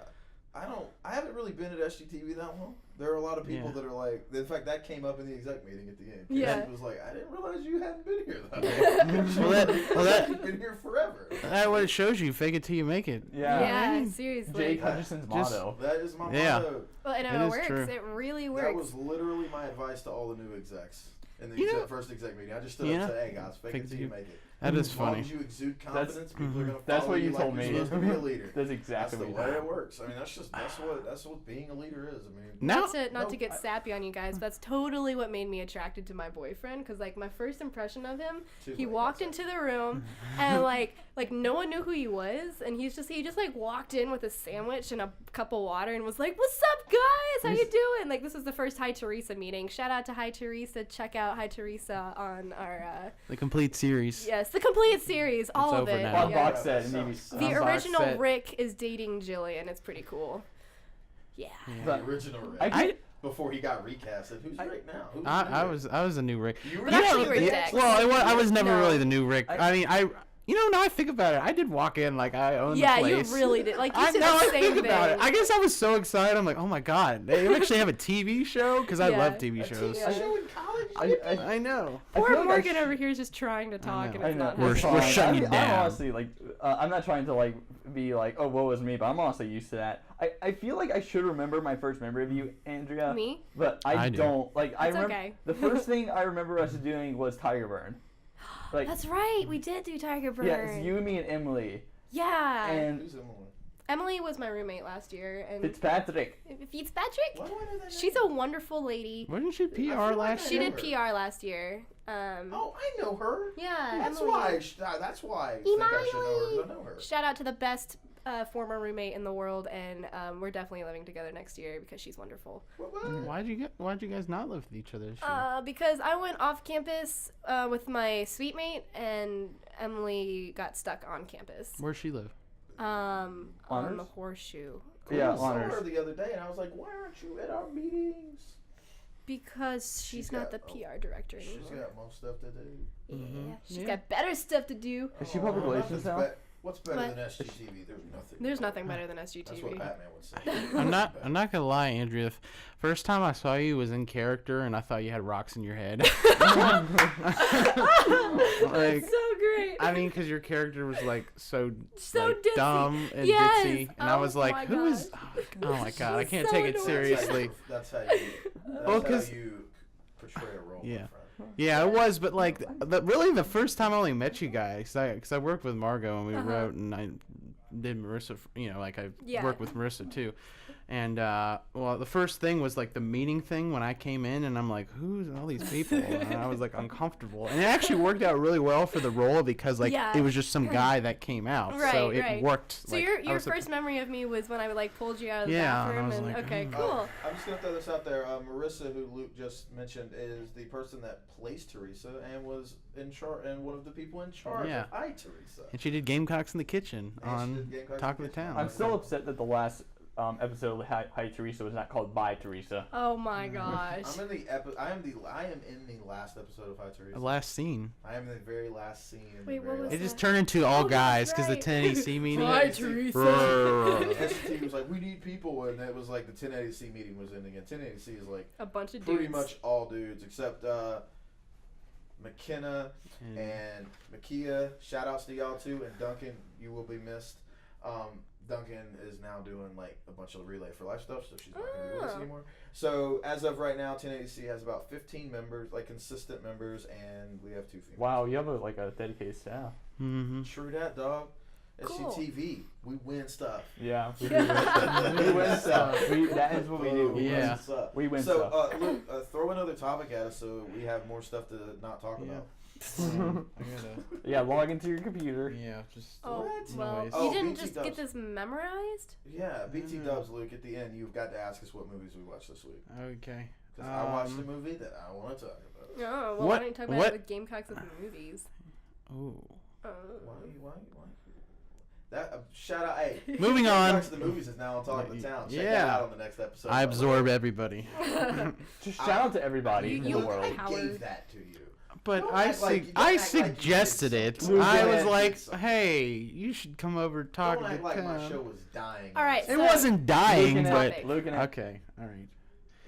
Speaker 1: I haven't really been at SGTV that long. There are a lot of people
Speaker 2: Yeah.
Speaker 1: that are like, in fact, that came up in the exec meeting at the end.
Speaker 3: Yeah.
Speaker 1: It was like, I didn't realize you hadn't been here that long.
Speaker 2: Well, that-
Speaker 1: You've been here forever.
Speaker 2: That's what it shows you. Fake it till you make it.
Speaker 4: Yeah.
Speaker 3: Yeah, seriously.
Speaker 4: Jake Hutchison's
Speaker 2: Just-
Speaker 4: motto.
Speaker 1: That is my
Speaker 2: Yeah.
Speaker 1: motto.
Speaker 3: Well, and
Speaker 2: It
Speaker 3: it
Speaker 2: is
Speaker 3: works.
Speaker 2: true.
Speaker 3: It really
Speaker 1: That
Speaker 3: works.
Speaker 1: was literally my advice to all the new execs in the
Speaker 2: You know-
Speaker 1: first exec meeting. I just stood
Speaker 2: You
Speaker 1: up and
Speaker 2: know,
Speaker 1: said, hey guys, fake it till you make it.
Speaker 2: That is
Speaker 1: As long
Speaker 2: funny.
Speaker 1: as you exude confidence, people are
Speaker 2: mhm.
Speaker 1: going to follow
Speaker 4: That's what you
Speaker 1: like
Speaker 4: told
Speaker 1: you're
Speaker 4: me.
Speaker 1: supposed to be a leader.
Speaker 4: That's
Speaker 1: That's
Speaker 4: exactly
Speaker 1: the
Speaker 4: what
Speaker 1: way
Speaker 4: you
Speaker 1: it works. I mean, that's what being a leader is. I mean,
Speaker 2: Now,
Speaker 3: Not to get sappy on you guys, but that's totally what made me attracted to my boyfriend. Because like my first impression of him,
Speaker 1: Too
Speaker 3: he
Speaker 1: late,
Speaker 3: walked
Speaker 1: that's
Speaker 3: into the room and like no one knew who he was, and he just like walked in with a sandwich and a cup of water and was like, "What's up, guys? How you doing?" Like this was the first Hi Teresa meeting. Shout out to Hi Teresa. Check out Hi Teresa on our
Speaker 2: the complete series.
Speaker 3: yes, the complete series, all of
Speaker 2: over
Speaker 3: it.
Speaker 2: now.
Speaker 4: On
Speaker 3: Yeah.
Speaker 4: box set. And maybe,
Speaker 3: The
Speaker 2: On box
Speaker 3: original
Speaker 2: set.
Speaker 3: Rick is dating Jillian. It's pretty cool. Yeah.
Speaker 1: the original Rick.
Speaker 2: I
Speaker 1: Before he got recasted. Who's Rick now? Who's
Speaker 2: I
Speaker 1: Rick?
Speaker 2: was a new Rick.
Speaker 1: You were
Speaker 3: But actually,
Speaker 1: the
Speaker 3: Rick
Speaker 1: Rick?
Speaker 3: Dex.
Speaker 2: Well, I was never
Speaker 3: No.
Speaker 2: really the new Rick.
Speaker 4: I-
Speaker 2: I mean, now I think about it, I did walk in like I own
Speaker 3: Yeah,
Speaker 2: the
Speaker 3: you
Speaker 2: place.
Speaker 3: really did. Like you
Speaker 2: I
Speaker 3: did
Speaker 2: now
Speaker 3: the
Speaker 2: I
Speaker 3: same
Speaker 2: think
Speaker 3: thing.
Speaker 2: about it. I guess I was so excited. I'm like, oh my god, they actually have a TV show because I
Speaker 3: Yeah.
Speaker 2: love TV
Speaker 1: A
Speaker 2: shows.
Speaker 1: TV show in college?
Speaker 2: I know.
Speaker 4: I
Speaker 3: Poor
Speaker 4: feel like I
Speaker 3: Morgan
Speaker 4: sh-
Speaker 3: over here is just trying to talk,
Speaker 2: know.
Speaker 3: and
Speaker 4: I
Speaker 3: it's
Speaker 4: know.
Speaker 3: not
Speaker 2: We're
Speaker 3: happening.
Speaker 2: shutting you
Speaker 4: I'm
Speaker 2: down.
Speaker 4: honestly like, I'm not trying to like be like, oh, woe is me, but I'm honestly used to that. I feel like I should remember my first memory of you, Andrea.
Speaker 3: Me?
Speaker 4: But
Speaker 2: I
Speaker 4: I
Speaker 2: do.
Speaker 4: don't. Like I
Speaker 3: It's
Speaker 4: remember
Speaker 3: okay.
Speaker 4: the first thing I remember us doing was Tiger Burn. Like
Speaker 3: That's right. We did do Tiger Burn.
Speaker 4: yeah, it's you, me, and Emily,
Speaker 3: Yeah.
Speaker 4: and
Speaker 1: Who's Emily?
Speaker 3: Emily was my roommate last year, and
Speaker 4: Fitzpatrick.
Speaker 3: Fitzpatrick.
Speaker 1: Why do I know that
Speaker 3: She's
Speaker 1: name?
Speaker 3: a wonderful lady.
Speaker 2: Wasn't she
Speaker 1: I
Speaker 2: PR
Speaker 1: feel like
Speaker 2: last
Speaker 1: I
Speaker 3: She
Speaker 2: year?
Speaker 1: know
Speaker 3: did
Speaker 1: her.
Speaker 3: PR last year.
Speaker 1: Oh, I know her.
Speaker 3: Yeah.
Speaker 1: That's
Speaker 3: Emily.
Speaker 1: why. That's why I think I should know her. 'Cause I know her.
Speaker 3: Shout out to the best former roommate in the world, and we're definitely living together next year because she's wonderful.
Speaker 1: What?
Speaker 2: Why'd you guys not live with each other this year?
Speaker 3: Because I went off campus with my suite mate, and Emily got stuck on campus.
Speaker 2: Where'd she live?
Speaker 3: On
Speaker 4: Honors?
Speaker 3: the Horseshoe.
Speaker 4: Yeah,
Speaker 1: I saw
Speaker 4: honors.
Speaker 1: her the other day, and I was like, "Why aren't you at our meetings?"
Speaker 3: Because she's not the PR director anymore.
Speaker 1: She's got more stuff to do.
Speaker 3: Yeah, she's got better stuff to do.
Speaker 4: Is she public relations now?
Speaker 1: What's better than SGTV? There's nothing.
Speaker 3: There's nothing better than
Speaker 1: That's what
Speaker 3: SGTV.
Speaker 1: Batman would say.
Speaker 2: I'm not gonna lie, Andrea. First time I saw you was in character, and I thought you had rocks in your head.
Speaker 3: That's so great.
Speaker 2: I mean, because your character was like so
Speaker 3: ditzy.
Speaker 2: dumb and
Speaker 3: Yes.
Speaker 2: ditzy, and I was
Speaker 3: Oh
Speaker 2: like,
Speaker 3: my
Speaker 2: "Who is? Oh my god, I
Speaker 3: was
Speaker 2: can't
Speaker 3: so
Speaker 2: take it
Speaker 3: annoying.
Speaker 2: seriously."
Speaker 1: That's how you portray a role.
Speaker 2: Yeah.
Speaker 1: My friend.
Speaker 2: Yeah, it was, but like, really, the first time I only met you guys, because I worked with Margot and we wrote, and I did Marissa, like I worked with Marissa too, and well, the first thing was like the meeting thing when I came in, and I'm like, who's all these people? And I was like uncomfortable, and it actually worked out really well for the role because like it was just some guy that came out, so it worked.
Speaker 3: So
Speaker 2: like,
Speaker 3: your first memory of me was when I like pulled you out of the
Speaker 2: and
Speaker 3: bathroom,
Speaker 2: I was
Speaker 3: and
Speaker 2: like,
Speaker 3: okay,
Speaker 2: oh.
Speaker 3: cool.
Speaker 1: I'm just gonna throw this out there. Marissa, who Luke just mentioned, is the person that placed Teresa and was in charge, and one of the people in charge of I, Teresa.
Speaker 2: And she did Gamecocks in the Kitchen on Talk of the Town.
Speaker 4: I'm still upset that the last episode of Hi Teresa was not called Bye Teresa.
Speaker 3: Oh my gosh.
Speaker 1: I am in the last episode of Hi Teresa.
Speaker 2: The last scene.
Speaker 1: I am in the very last scene.
Speaker 3: Wait, what was
Speaker 2: It just
Speaker 3: that?
Speaker 2: turned into all
Speaker 3: Oh,
Speaker 2: guys
Speaker 3: that's
Speaker 2: because the
Speaker 3: right.
Speaker 2: 1080C meeting.
Speaker 3: Hi, Teresa.
Speaker 1: SGTV was like, we need people, and it was like the 1080C meeting was ending, and 1080C is like
Speaker 3: A bunch of
Speaker 1: pretty
Speaker 3: dudes.
Speaker 1: much all dudes except McKenna and Makia. Shout outs to y'all too, and Duncan, you will be missed. Duncan is now doing like a bunch of Relay for Life stuff, so she's not going to be with us anymore. So as of right now, 1080C has about 15 members, like consistent members, and we have 2 females.
Speaker 4: Wow, you have a dedicated staff.
Speaker 2: Mm-hmm.
Speaker 1: True that, dog.
Speaker 3: Cool.
Speaker 1: SGTV, we win stuff.
Speaker 4: Yeah, we win stuff. That is what we do.
Speaker 2: Yeah.
Speaker 4: We win
Speaker 1: so,
Speaker 4: stuff.
Speaker 1: Luke, throw another topic at us so we have more stuff to not talk about.
Speaker 4: Yeah, log into your computer.
Speaker 2: Yeah, just.
Speaker 3: Oh, well,
Speaker 2: anyways.
Speaker 3: you didn't
Speaker 1: BT
Speaker 3: just
Speaker 1: dubs.
Speaker 3: get this memorized?
Speaker 1: Yeah, BT Dubs, Luke, at the end, you've got to ask us what movies we watched this week.
Speaker 2: Okay.
Speaker 1: Because I watched a movie that I want to talk about.
Speaker 3: Oh, well,
Speaker 2: What-
Speaker 3: why don't you talk about
Speaker 2: what-
Speaker 3: it with Gamecocks with the movies?
Speaker 2: Oh.
Speaker 1: Why? That shout out, hey.
Speaker 2: Moving on.
Speaker 1: The movies is now on Talk of the Town. Check that
Speaker 2: Yeah.
Speaker 1: out on the next episode.
Speaker 2: I absorb everybody.
Speaker 4: Just shout out to everybody in the world.
Speaker 1: I
Speaker 3: Howard.
Speaker 1: gave that to you.
Speaker 2: But
Speaker 1: Don't
Speaker 2: I
Speaker 1: act like-
Speaker 2: sug-
Speaker 1: don't
Speaker 2: I
Speaker 1: act like you did
Speaker 2: suggested it.
Speaker 1: something.
Speaker 2: I
Speaker 1: Luke,
Speaker 2: was
Speaker 1: go
Speaker 2: like,
Speaker 1: ahead.
Speaker 2: hey, you should come over and talk
Speaker 1: Don't
Speaker 2: to
Speaker 1: act
Speaker 2: the
Speaker 1: like my
Speaker 2: town.
Speaker 1: show was dying.
Speaker 3: All right,
Speaker 2: It
Speaker 3: so-
Speaker 2: wasn't dying,
Speaker 4: Looking
Speaker 2: but
Speaker 4: at, looking at
Speaker 2: okay, all right.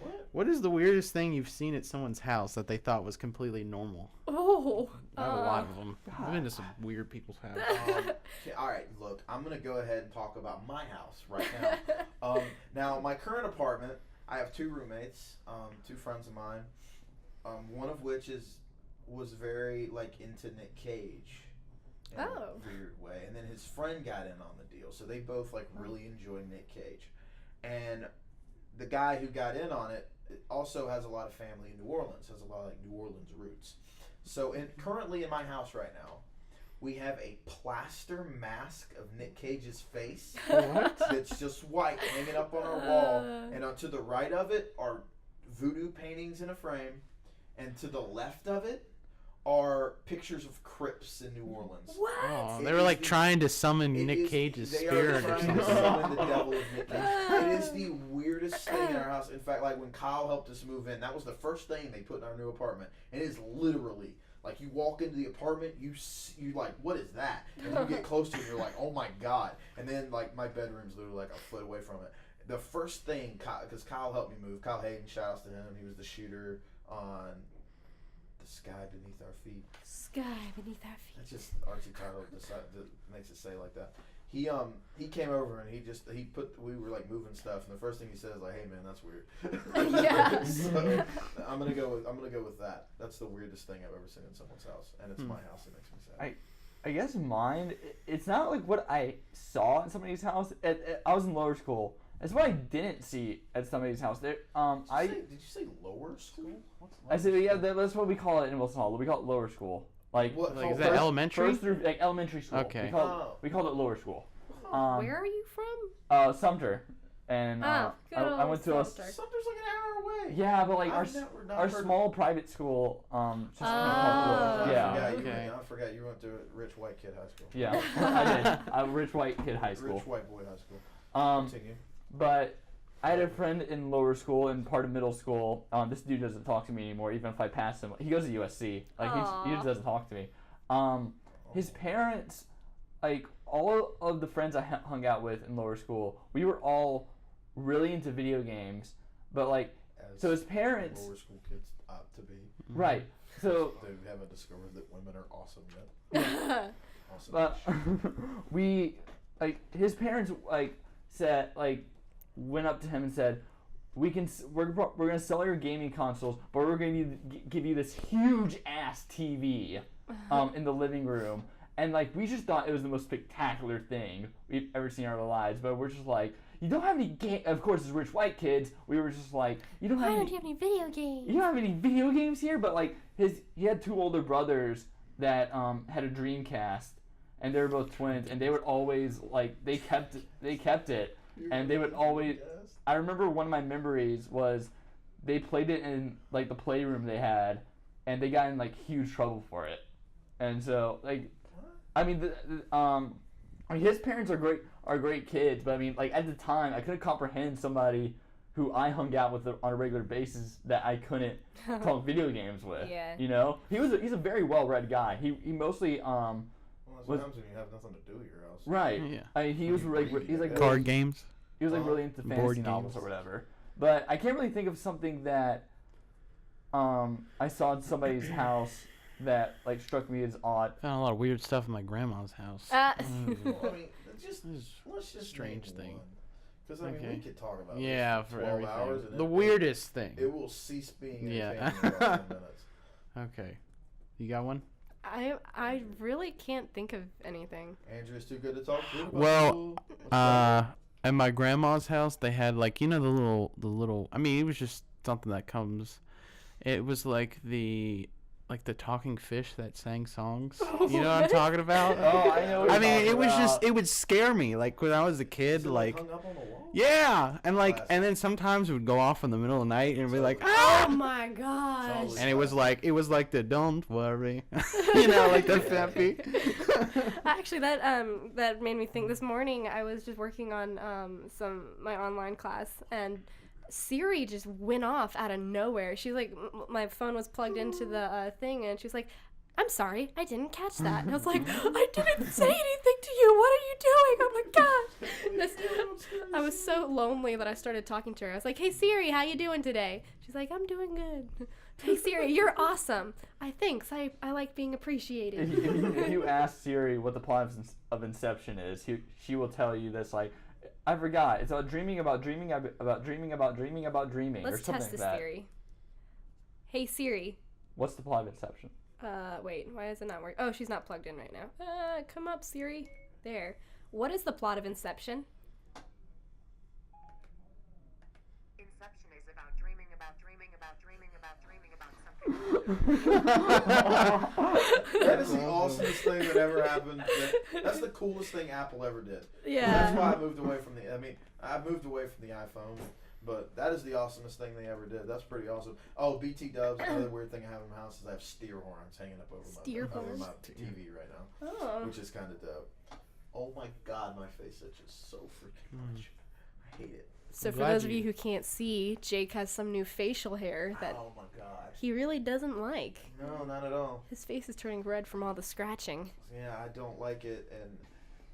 Speaker 1: What?
Speaker 2: What is the weirdest thing you've seen at someone's house that they thought was completely normal?
Speaker 3: Oh.
Speaker 2: I have a lot of them. I've been to some weird people's houses.
Speaker 1: Okay, all right, look, I'm going to go ahead and talk about my house right now. Now, my current apartment, I have 2 roommates, 2 friends of mine, one of which was very, like, into Nick Cage in a weird way. And then his friend got in on the deal, so they both, like, really enjoy Nick Cage. And the guy who got in on it also has a lot of family in New Orleans, has a lot of, like, New Orleans roots. So currently in my house right now, we have a plaster mask of Nick Cage's face.
Speaker 2: What?
Speaker 1: That's just white hanging up on our wall. And to the right of it are voodoo paintings in a frame. And to the left of it are pictures of crypts in New Orleans.
Speaker 3: What?
Speaker 2: Oh,
Speaker 1: It
Speaker 2: they were
Speaker 1: is
Speaker 2: like
Speaker 1: the-
Speaker 2: trying to summon
Speaker 1: It
Speaker 2: Nick
Speaker 1: is-
Speaker 2: Cage's
Speaker 1: they
Speaker 2: spirit
Speaker 1: are
Speaker 2: or
Speaker 1: trying to
Speaker 2: something.
Speaker 1: summon the devil of Nick Cage. It is the weirdest thing in our house. In fact, like when Kyle helped us move in, that was the first thing they put in our new apartment. And it is literally like you walk into the apartment, you like, what is that? And you get close to it, you're like, oh my god. And then like my bedroom's literally like a foot away from it. The first thing, because Kyle helped me move. Kyle Hayden, shout outs to him. He was the shooter on The Sky Beneath Our Feet.
Speaker 3: Sky beneath our feet.
Speaker 1: That's just artsy title that makes it say like that. He came over and we were like moving stuff, and the first thing he said is like, "Hey man, that's weird."
Speaker 3: Yeah.
Speaker 1: So I'm gonna go with that. That's the weirdest thing I've ever seen in someone's house, and it's my house. It makes me sad.
Speaker 4: I guess mine, it's not like what I saw in somebody's house. I was in lower school. It's what I didn't see at somebody's house. Did
Speaker 1: you say lower school? What's lower
Speaker 4: I said, yeah,
Speaker 1: school?
Speaker 4: that's what we call it in Wilson Hall. We call it lower school. Like,
Speaker 1: What?
Speaker 2: Like, is
Speaker 1: First-
Speaker 2: that elementary?
Speaker 4: First through, like, elementary school.
Speaker 2: Okay.
Speaker 4: We called it lower school.
Speaker 3: Where are you from?
Speaker 4: Sumter. And
Speaker 3: good
Speaker 4: I
Speaker 3: old
Speaker 4: went to a...
Speaker 3: Sumter.
Speaker 1: Something's like an hour away.
Speaker 4: Yeah, but like
Speaker 1: I've never not
Speaker 4: our
Speaker 1: heard-
Speaker 4: small private school, just
Speaker 3: Oh.
Speaker 4: yeah.
Speaker 1: I forgot you went to Rich White Kid High School.
Speaker 4: Yeah, I did. Rich white kid high school.
Speaker 1: Rich White Boy High School.
Speaker 4: Um,
Speaker 1: Continue.
Speaker 4: But I had a friend in lower school and part of middle school. This dude doesn't talk to me anymore, even if I pass him. He goes to USC. Like he just doesn't talk to me. His parents, like all of the friends I hung out with in lower school, we were all really into video games. But like, so his parents.
Speaker 5: Lower school kids ought to be.
Speaker 4: Right. So
Speaker 5: They haven't discovered that women are awesome yet. Awesome.
Speaker 4: But we, like, his parents, like, said, like, went up to him and said, we're gonna sell your gaming consoles, but we're gonna give you this huge ass TV, in the living room. And like, we just thought it was the most spectacular thing we've ever seen in our lives. But we're just like, you don't have any Of course, as rich white kids, we were just like,
Speaker 3: Why don't you have any video games?
Speaker 4: You don't have any video games here. But like, he had two older brothers that had a Dreamcast, and they were both twins, and they would always like they kept it, and they would always. I remember one of my memories was they played it in like the playroom they had, and they got in like huge trouble for it, and so like, I mean, his parents are great kids, but I mean, like at the time, I couldn't comprehend somebody who I hung out with on a regular basis that I couldn't talk video games with.
Speaker 3: Yeah.
Speaker 4: You know, he's a very well-read guy. He mostly
Speaker 5: Well, that's what happens when you have nothing to do at your house.
Speaker 4: right.
Speaker 2: Yeah.
Speaker 4: I mean, he's like
Speaker 2: Card games.
Speaker 4: he was like really into
Speaker 2: Board
Speaker 4: fantasy novels
Speaker 2: games.
Speaker 4: or whatever. But I can't really think of something that I saw in somebody's house that like struck me as odd.
Speaker 2: Found a lot of weird stuff in my grandma's house.
Speaker 5: Well, I mean, let's just
Speaker 2: Strange
Speaker 5: name
Speaker 2: thing.
Speaker 5: one. Because I mean, we
Speaker 2: Okay.
Speaker 5: could talk about
Speaker 2: Yeah,
Speaker 5: this
Speaker 2: for
Speaker 5: 12
Speaker 2: everything.
Speaker 5: hours. And
Speaker 2: The weirdest thing.
Speaker 5: It will cease being
Speaker 2: Yeah.
Speaker 5: entertaining in about 10 minutes.
Speaker 2: Okay. You got one?
Speaker 3: I really can't think of anything.
Speaker 5: Andrew's too good to talk to.
Speaker 2: Well, at my grandma's house, they had like, you know, the little. I mean, it was just something that comes. It was like the talking fish that sang songs. You know what I'm talking about?
Speaker 4: Oh, I know. What
Speaker 2: I
Speaker 4: you're
Speaker 2: mean,
Speaker 4: talking
Speaker 2: it was just
Speaker 4: about.
Speaker 2: it would scare me. Like when I was a kid,
Speaker 5: Is it,
Speaker 2: like
Speaker 5: hung up on the wall?
Speaker 2: yeah, and like
Speaker 5: Classic.
Speaker 2: and then sometimes it would go off in the middle of the night and be like
Speaker 3: Oh
Speaker 2: ah,
Speaker 3: my gosh.
Speaker 5: Always
Speaker 2: and it was like the don't worry, you know, like the Feffy.
Speaker 3: Actually, that made me think. This morning, I was just working on my online class, and Siri just went off out of nowhere. She's like, my phone was plugged into the thing, and she's like, "I'm sorry, I didn't catch that." And I was like, "I didn't say anything to you. What are you doing?" Oh my gosh. I was so lonely that I started talking to her. I was like, "Hey Siri, how you doing today?" She's like, "I'm doing good." "Hey Siri, you're awesome." Thanks. I like being appreciated.
Speaker 4: If you ask Siri what the plot of Inception is, she will tell you this like, I forgot. It's about dreaming about dreaming about dreaming about dreaming about dreaming or
Speaker 3: Let's
Speaker 4: something
Speaker 3: test this
Speaker 4: like that.
Speaker 3: theory. Hey Siri.
Speaker 4: What's the plot of Inception?
Speaker 3: Wait, why is it not working? Oh, she's not plugged in right now. Come up, Siri. There. What is the plot of Inception?
Speaker 6: Inception is about dreaming about dreaming about dreaming about dreaming about something.
Speaker 5: That is the awesomest thing that ever happened. That's the coolest thing Apple ever did.
Speaker 3: Yeah.
Speaker 5: That's why I moved away from I moved away from the iPhone, but that is the awesomest thing they ever did. That's pretty awesome. Oh, BT Dubs, another weird thing I have in my house is I have steer horns hanging up over
Speaker 3: Steer
Speaker 5: my
Speaker 3: horns?
Speaker 5: TV right now,
Speaker 3: Oh.
Speaker 5: which is kind of dope. Oh my God, my face itches so freaking much. I hate it.
Speaker 3: So for
Speaker 2: glad
Speaker 3: those of
Speaker 2: you-
Speaker 3: you who can't see, Jake has some new facial hair that
Speaker 5: Oh my God.
Speaker 3: he really doesn't like.
Speaker 5: No, not at all.
Speaker 3: His face is turning red from all the scratching.
Speaker 5: Yeah, I don't like it, and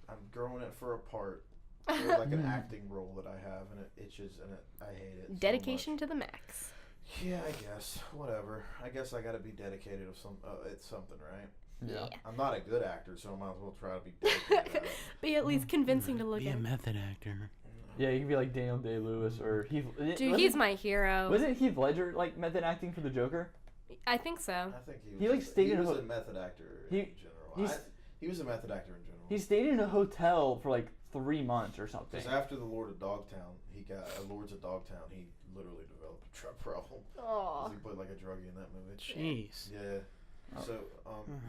Speaker 5: I'm growing it for a part. It's like an acting role that I have, and it itches, and I hate it. so
Speaker 3: Dedication
Speaker 5: much.
Speaker 3: to the max.
Speaker 5: Yeah, I guess. Whatever. I guess I got to be dedicated of it's something, right?
Speaker 3: Yeah.
Speaker 5: I'm not a good actor, so I might as well try to be dedicated at it.
Speaker 3: Be at least convincing to look
Speaker 2: Be a
Speaker 3: at.
Speaker 2: method actor.
Speaker 4: Yeah, you can be like Daniel Day-Lewis or Heath.
Speaker 3: Dude, he's my hero.
Speaker 4: Wasn't Heath Ledger like method acting for the Joker?
Speaker 3: I think so.
Speaker 5: I think
Speaker 4: He, like, stayed
Speaker 5: he
Speaker 4: in a
Speaker 5: was
Speaker 4: ho-
Speaker 5: a method actor
Speaker 4: he-
Speaker 5: in general.
Speaker 4: he's-
Speaker 5: He was a method actor in general.
Speaker 4: He stayed in a hotel for like 3 months or something.
Speaker 5: Because after the Lord of Dogtown, Lords of Dogtown, he literally developed a drug problem. 'Cause
Speaker 3: Oh.
Speaker 5: he played like a druggie in that movie.
Speaker 2: Jeez.
Speaker 5: Yeah.
Speaker 4: Oh.
Speaker 5: So,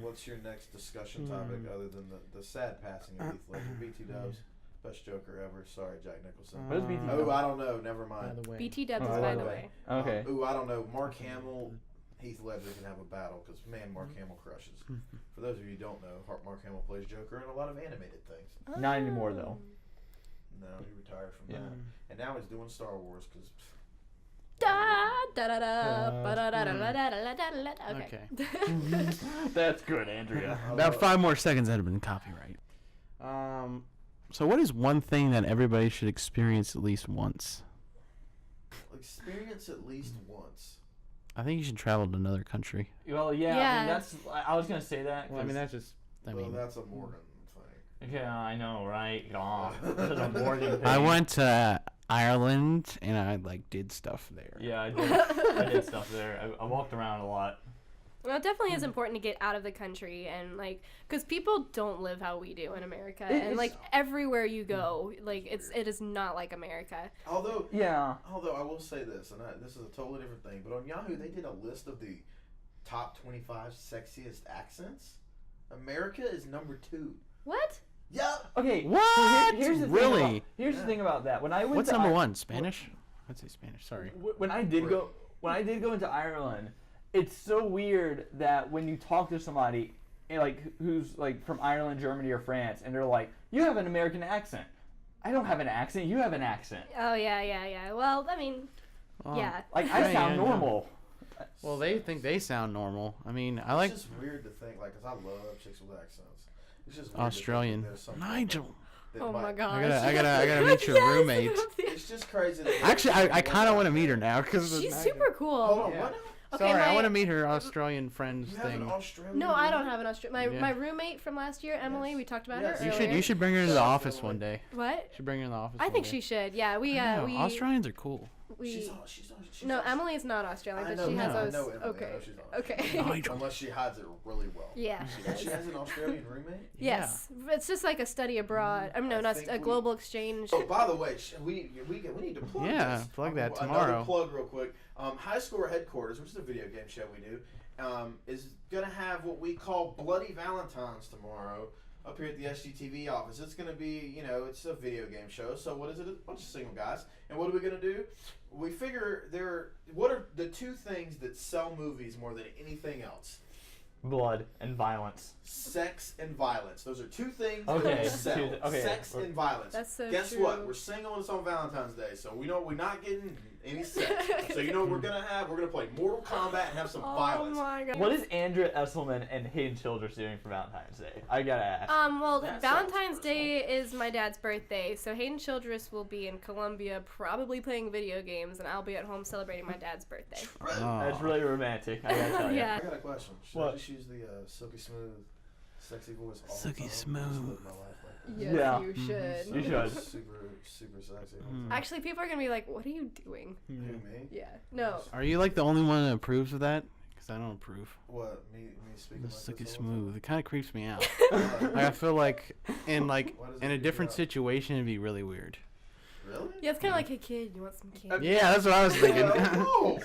Speaker 5: what's your next discussion topic other than the sad passing of Heath Ledger? BT Dubs, best Joker ever. Sorry, Jack Nicholson.
Speaker 4: What is BT
Speaker 5: Oh,
Speaker 4: Dubs?
Speaker 5: I don't know. Never
Speaker 2: By
Speaker 5: mind.
Speaker 2: the way.
Speaker 3: BT Dubs
Speaker 4: Oh,
Speaker 3: is
Speaker 4: by
Speaker 3: by
Speaker 4: the
Speaker 3: the
Speaker 5: way.
Speaker 3: way.
Speaker 4: Okay.
Speaker 5: I don't know. Mark Hamill, Heath Ledger can have a battle because man, Mark Hamill crushes. For those of you who don't know, Mark Hamill plays Joker in a lot of animated things.
Speaker 4: Not anymore though.
Speaker 1: No, he retired from
Speaker 4: Yeah.
Speaker 1: that, and now he's doing Star Wars because.
Speaker 3: Okay.
Speaker 4: That's good, Andrea.
Speaker 2: About 5 more seconds that'd have been copyright. So what is one thing that everybody should experience at least once?
Speaker 1: Experience at least once.
Speaker 2: I think you should travel to another country.
Speaker 4: Well, yeah. I
Speaker 3: Yeah.
Speaker 4: mean, that's. I was gonna say that.
Speaker 2: Well, I mean,
Speaker 4: 'cause-
Speaker 2: that's just. I
Speaker 1: Well,
Speaker 2: mean,
Speaker 1: that's a Morgan thing.
Speaker 4: Yeah, I know, right? Oh, that's a Morgan thing.
Speaker 2: I went to Ireland and I did stuff there.
Speaker 4: Yeah, I did stuff there. I walked around a lot.
Speaker 3: Well, it definitely is important to get out of the country and because people don't live how we do in America, and everywhere you go, it is not like America.
Speaker 1: Although
Speaker 4: Yeah.
Speaker 1: I will say this, and this is a totally different thing, but on Yahoo they did a list of the top 25 sexiest accents. America is number 2.
Speaker 3: What?
Speaker 1: Yep.
Speaker 4: Okay.
Speaker 2: What?
Speaker 4: So here's the
Speaker 2: Really?
Speaker 4: Thing about, here's the thing about that. When I went
Speaker 2: What's
Speaker 4: to
Speaker 2: number 1? Spanish? I'd say Spanish. Sorry.
Speaker 4: When I did go into Ireland, it's so weird that when you talk to somebody who's from Ireland, Germany, or France, and they're like, "You have an American accent." I don't have an accent. You have an accent.
Speaker 3: Oh yeah. Well, I mean, yeah.
Speaker 4: I
Speaker 2: Yeah,
Speaker 4: sound
Speaker 2: yeah.
Speaker 4: normal.
Speaker 2: Well, they think they sound normal. I mean, I
Speaker 1: It's
Speaker 2: like
Speaker 1: just weird to think, because I love chicks with accents. It's just weird to think
Speaker 2: Australian.
Speaker 1: that there's some
Speaker 2: Nigel.
Speaker 1: that
Speaker 3: Oh my
Speaker 1: might-
Speaker 3: gosh.
Speaker 2: I gotta meet your
Speaker 3: Yes,
Speaker 2: roommate.
Speaker 1: It's just crazy. That
Speaker 2: Actually, I kind of want to meet her now because
Speaker 3: She's super cool.
Speaker 1: Hold on,
Speaker 2: Yeah.
Speaker 1: what?
Speaker 3: Okay,
Speaker 2: Sorry, I
Speaker 3: my-
Speaker 2: want to meet her Australian friends
Speaker 1: You have an
Speaker 2: thing.
Speaker 1: Australian?
Speaker 3: No, I don't have an Australian.
Speaker 2: Yeah.
Speaker 3: My roommate from last year, Emily.
Speaker 1: Yes.
Speaker 3: We talked about
Speaker 1: Yes.
Speaker 3: her.
Speaker 2: You
Speaker 3: Earlier.
Speaker 2: should bring her into the
Speaker 1: Yeah,
Speaker 2: office
Speaker 1: totally.
Speaker 2: one day.
Speaker 3: What?
Speaker 2: You should bring her in the office.
Speaker 3: I
Speaker 2: one
Speaker 3: think
Speaker 2: day.
Speaker 3: she should. Yeah,
Speaker 2: I know,
Speaker 3: we
Speaker 2: Australians are cool.
Speaker 1: She's
Speaker 3: no,
Speaker 1: Australian.
Speaker 3: Emily is not Australian,
Speaker 1: I
Speaker 3: but
Speaker 1: know,
Speaker 3: she has
Speaker 1: I
Speaker 3: those.
Speaker 1: know Emily, I
Speaker 3: Okay.
Speaker 1: know she's not
Speaker 3: Okay.
Speaker 2: Nigel.
Speaker 1: Unless she hides it really well.
Speaker 3: Yeah.
Speaker 1: She has an Australian roommate?
Speaker 3: Yes, it's just like a study abroad. No,
Speaker 1: I
Speaker 3: not
Speaker 1: think
Speaker 3: a
Speaker 1: we-
Speaker 3: global exchange.
Speaker 1: Oh, by the way, we need to plug
Speaker 2: Yeah,
Speaker 1: this.
Speaker 2: plug that
Speaker 1: Another
Speaker 2: tomorrow.
Speaker 1: plug real quick. High Score Headquarters, which is a video game show we do, is going to have what we call Bloody Valentines tomorrow up here at the SGTV office. It's going to be, it's a video game show. So what is it? A bunch of single guys. And what are we going to do? We figure what are the 2 things that sell movies more than anything else?
Speaker 4: Blood and violence.
Speaker 1: Sex and violence. Those are 2 things
Speaker 4: Okay,
Speaker 1: that sell.
Speaker 4: okay.
Speaker 1: Sex and violence.
Speaker 3: That's so
Speaker 1: Guess
Speaker 3: true.
Speaker 1: what? We're single and it's on Valentine's Day, so we know we're not getting any sex. So you know what we're gonna have? We're gonna play Mortal Kombat and have some
Speaker 3: Oh
Speaker 1: violence.
Speaker 3: my god.
Speaker 4: What is Andrea Esselman and Hayden Childress doing for Valentine's Day? I gotta ask.
Speaker 3: Well,
Speaker 1: That sounds
Speaker 3: Valentine's Day is my dad's birthday, so Hayden Childress will be in Colombia probably playing video games, and I'll be at home celebrating my dad's birthday.
Speaker 4: That's really romantic. I gotta tell you.
Speaker 3: Yeah.
Speaker 1: I got a question. Should
Speaker 4: What?
Speaker 1: I just use the silky smooth, sexy voice all
Speaker 2: Silky
Speaker 1: the time?
Speaker 2: smooth.
Speaker 1: Just live my life like that.
Speaker 3: Yes,
Speaker 4: Yeah.
Speaker 3: you should.
Speaker 4: You should.
Speaker 1: Super sexy.
Speaker 3: Actually, people are gonna be like, "What are you doing?"
Speaker 1: Who, me?
Speaker 3: Yeah. No.
Speaker 2: Are you the only one that approves of that? Because I don't approve.
Speaker 1: What? Me speaking like
Speaker 2: Silky
Speaker 1: this all the time?
Speaker 2: smooth. It kind of creeps me out.
Speaker 1: Why
Speaker 2: I feel like in
Speaker 1: does it
Speaker 2: a
Speaker 1: creep you
Speaker 2: different
Speaker 1: out?
Speaker 2: situation it'd be really weird.
Speaker 1: Really?
Speaker 3: Yeah, it's kind of like, "Hey kid, you want some candy?"
Speaker 2: Yeah, that's what I was thinking.
Speaker 1: Whoa!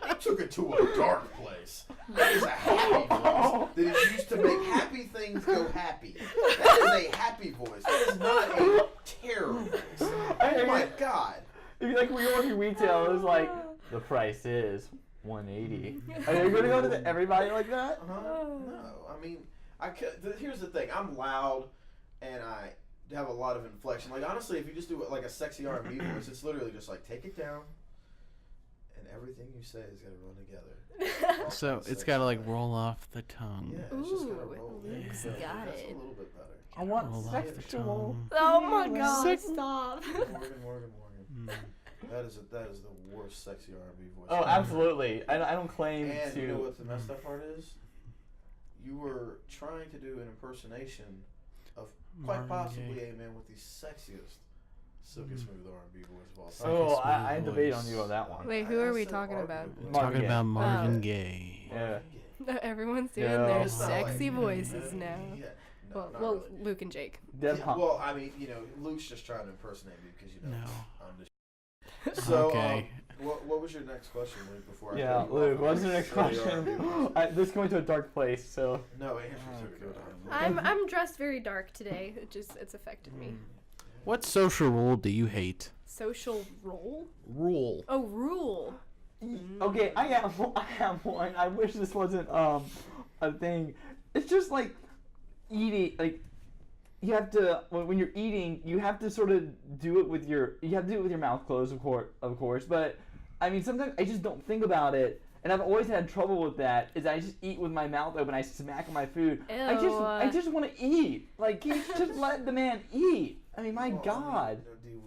Speaker 1: You took it to a dark place. That is a happy voice that is used to make happy things go happy. That is a happy voice. That is not a terror voice. Oh my god.
Speaker 4: If you when you're working retail, it was like the price is $180. Are you gonna go to everybody like that?
Speaker 1: No, I mean, here's the thing. I'm loud, and I have a lot of inflection. Honestly, if you just do a sexy R&B voice, it's literally just take it down, and everything you say is gonna run together.
Speaker 2: So it's got to roll off the tongue.
Speaker 1: Yeah, it's just gotta
Speaker 3: Ooh,
Speaker 1: roll.
Speaker 3: Luke's
Speaker 1: Yeah,
Speaker 3: got
Speaker 1: that's
Speaker 3: it.
Speaker 1: a little bit better.
Speaker 4: I want
Speaker 2: Roll off the
Speaker 4: sexual.
Speaker 2: tongue.
Speaker 3: Oh my god!
Speaker 2: Sick.
Speaker 3: Stop.
Speaker 1: Morgan. That is the worst sexy R&B voice.
Speaker 4: Oh, absolutely. I don't claim
Speaker 1: And
Speaker 4: to.
Speaker 1: you know what the messed up part is? You were trying to do an impersonation of quite
Speaker 2: Marvin
Speaker 1: possibly
Speaker 2: Gaye.
Speaker 1: a man with the sexiest silky smooth R&B voice of all time.
Speaker 2: Silky
Speaker 4: Oh,
Speaker 2: smooth
Speaker 4: I debate
Speaker 2: voice.
Speaker 4: on you on that one.
Speaker 3: Wait, who
Speaker 1: I
Speaker 3: are we
Speaker 1: said
Speaker 3: talking
Speaker 1: R&B
Speaker 3: about?
Speaker 1: voice.
Speaker 4: Marvin
Speaker 2: Talking
Speaker 4: Gaye.
Speaker 2: about Marvin
Speaker 3: Oh.
Speaker 2: Gaye.
Speaker 4: Yeah.
Speaker 3: Everyone's doing
Speaker 4: Yeah.
Speaker 3: their
Speaker 1: It's not
Speaker 3: sexy
Speaker 1: like-
Speaker 3: voices now.
Speaker 1: Yeah. No,
Speaker 3: Well,
Speaker 1: not
Speaker 3: well,
Speaker 1: really.
Speaker 3: Luke and Jake.
Speaker 4: Deb
Speaker 1: Yeah,
Speaker 4: Hum-
Speaker 1: well, I mean, Luke's just trying to impersonate me because
Speaker 2: No.
Speaker 1: I'm the So,
Speaker 2: Okay.
Speaker 1: what was your next question, Luke? Before I
Speaker 4: Yeah,
Speaker 1: cut you
Speaker 4: Luke,
Speaker 1: off?
Speaker 4: what's the next
Speaker 1: Silly R&B
Speaker 4: question?
Speaker 1: voice.
Speaker 4: This is going to a dark place, so.
Speaker 1: No, Andrew took it. Go
Speaker 3: I'm dressed very dark today. It's affected me.
Speaker 2: What social rule do you hate?
Speaker 3: Social role?
Speaker 2: Rule.
Speaker 3: Oh, rule.
Speaker 4: Okay, I have one. I wish this wasn't a thing. It's just eating you have to when you're eating, you have to sort of do it with your mouth closed, of course. But I mean, sometimes I just don't think about it. And I've always had trouble with that. Is I just eat with my mouth open. I smack my food.
Speaker 3: Ew.
Speaker 4: I just want to eat. Like, just let the man eat. I mean, my God.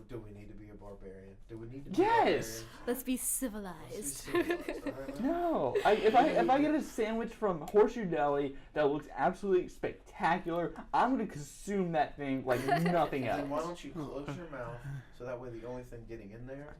Speaker 5: Do we need to be a barbarian? Do we need to be
Speaker 4: Yes.
Speaker 3: Let's be civilized.
Speaker 4: No. If I get a sandwich from Horseshoe Deli that looks absolutely spectacular, I'm gonna consume that thing like nothing else.
Speaker 5: Then why don't you close your mouth so that way the only thing getting in there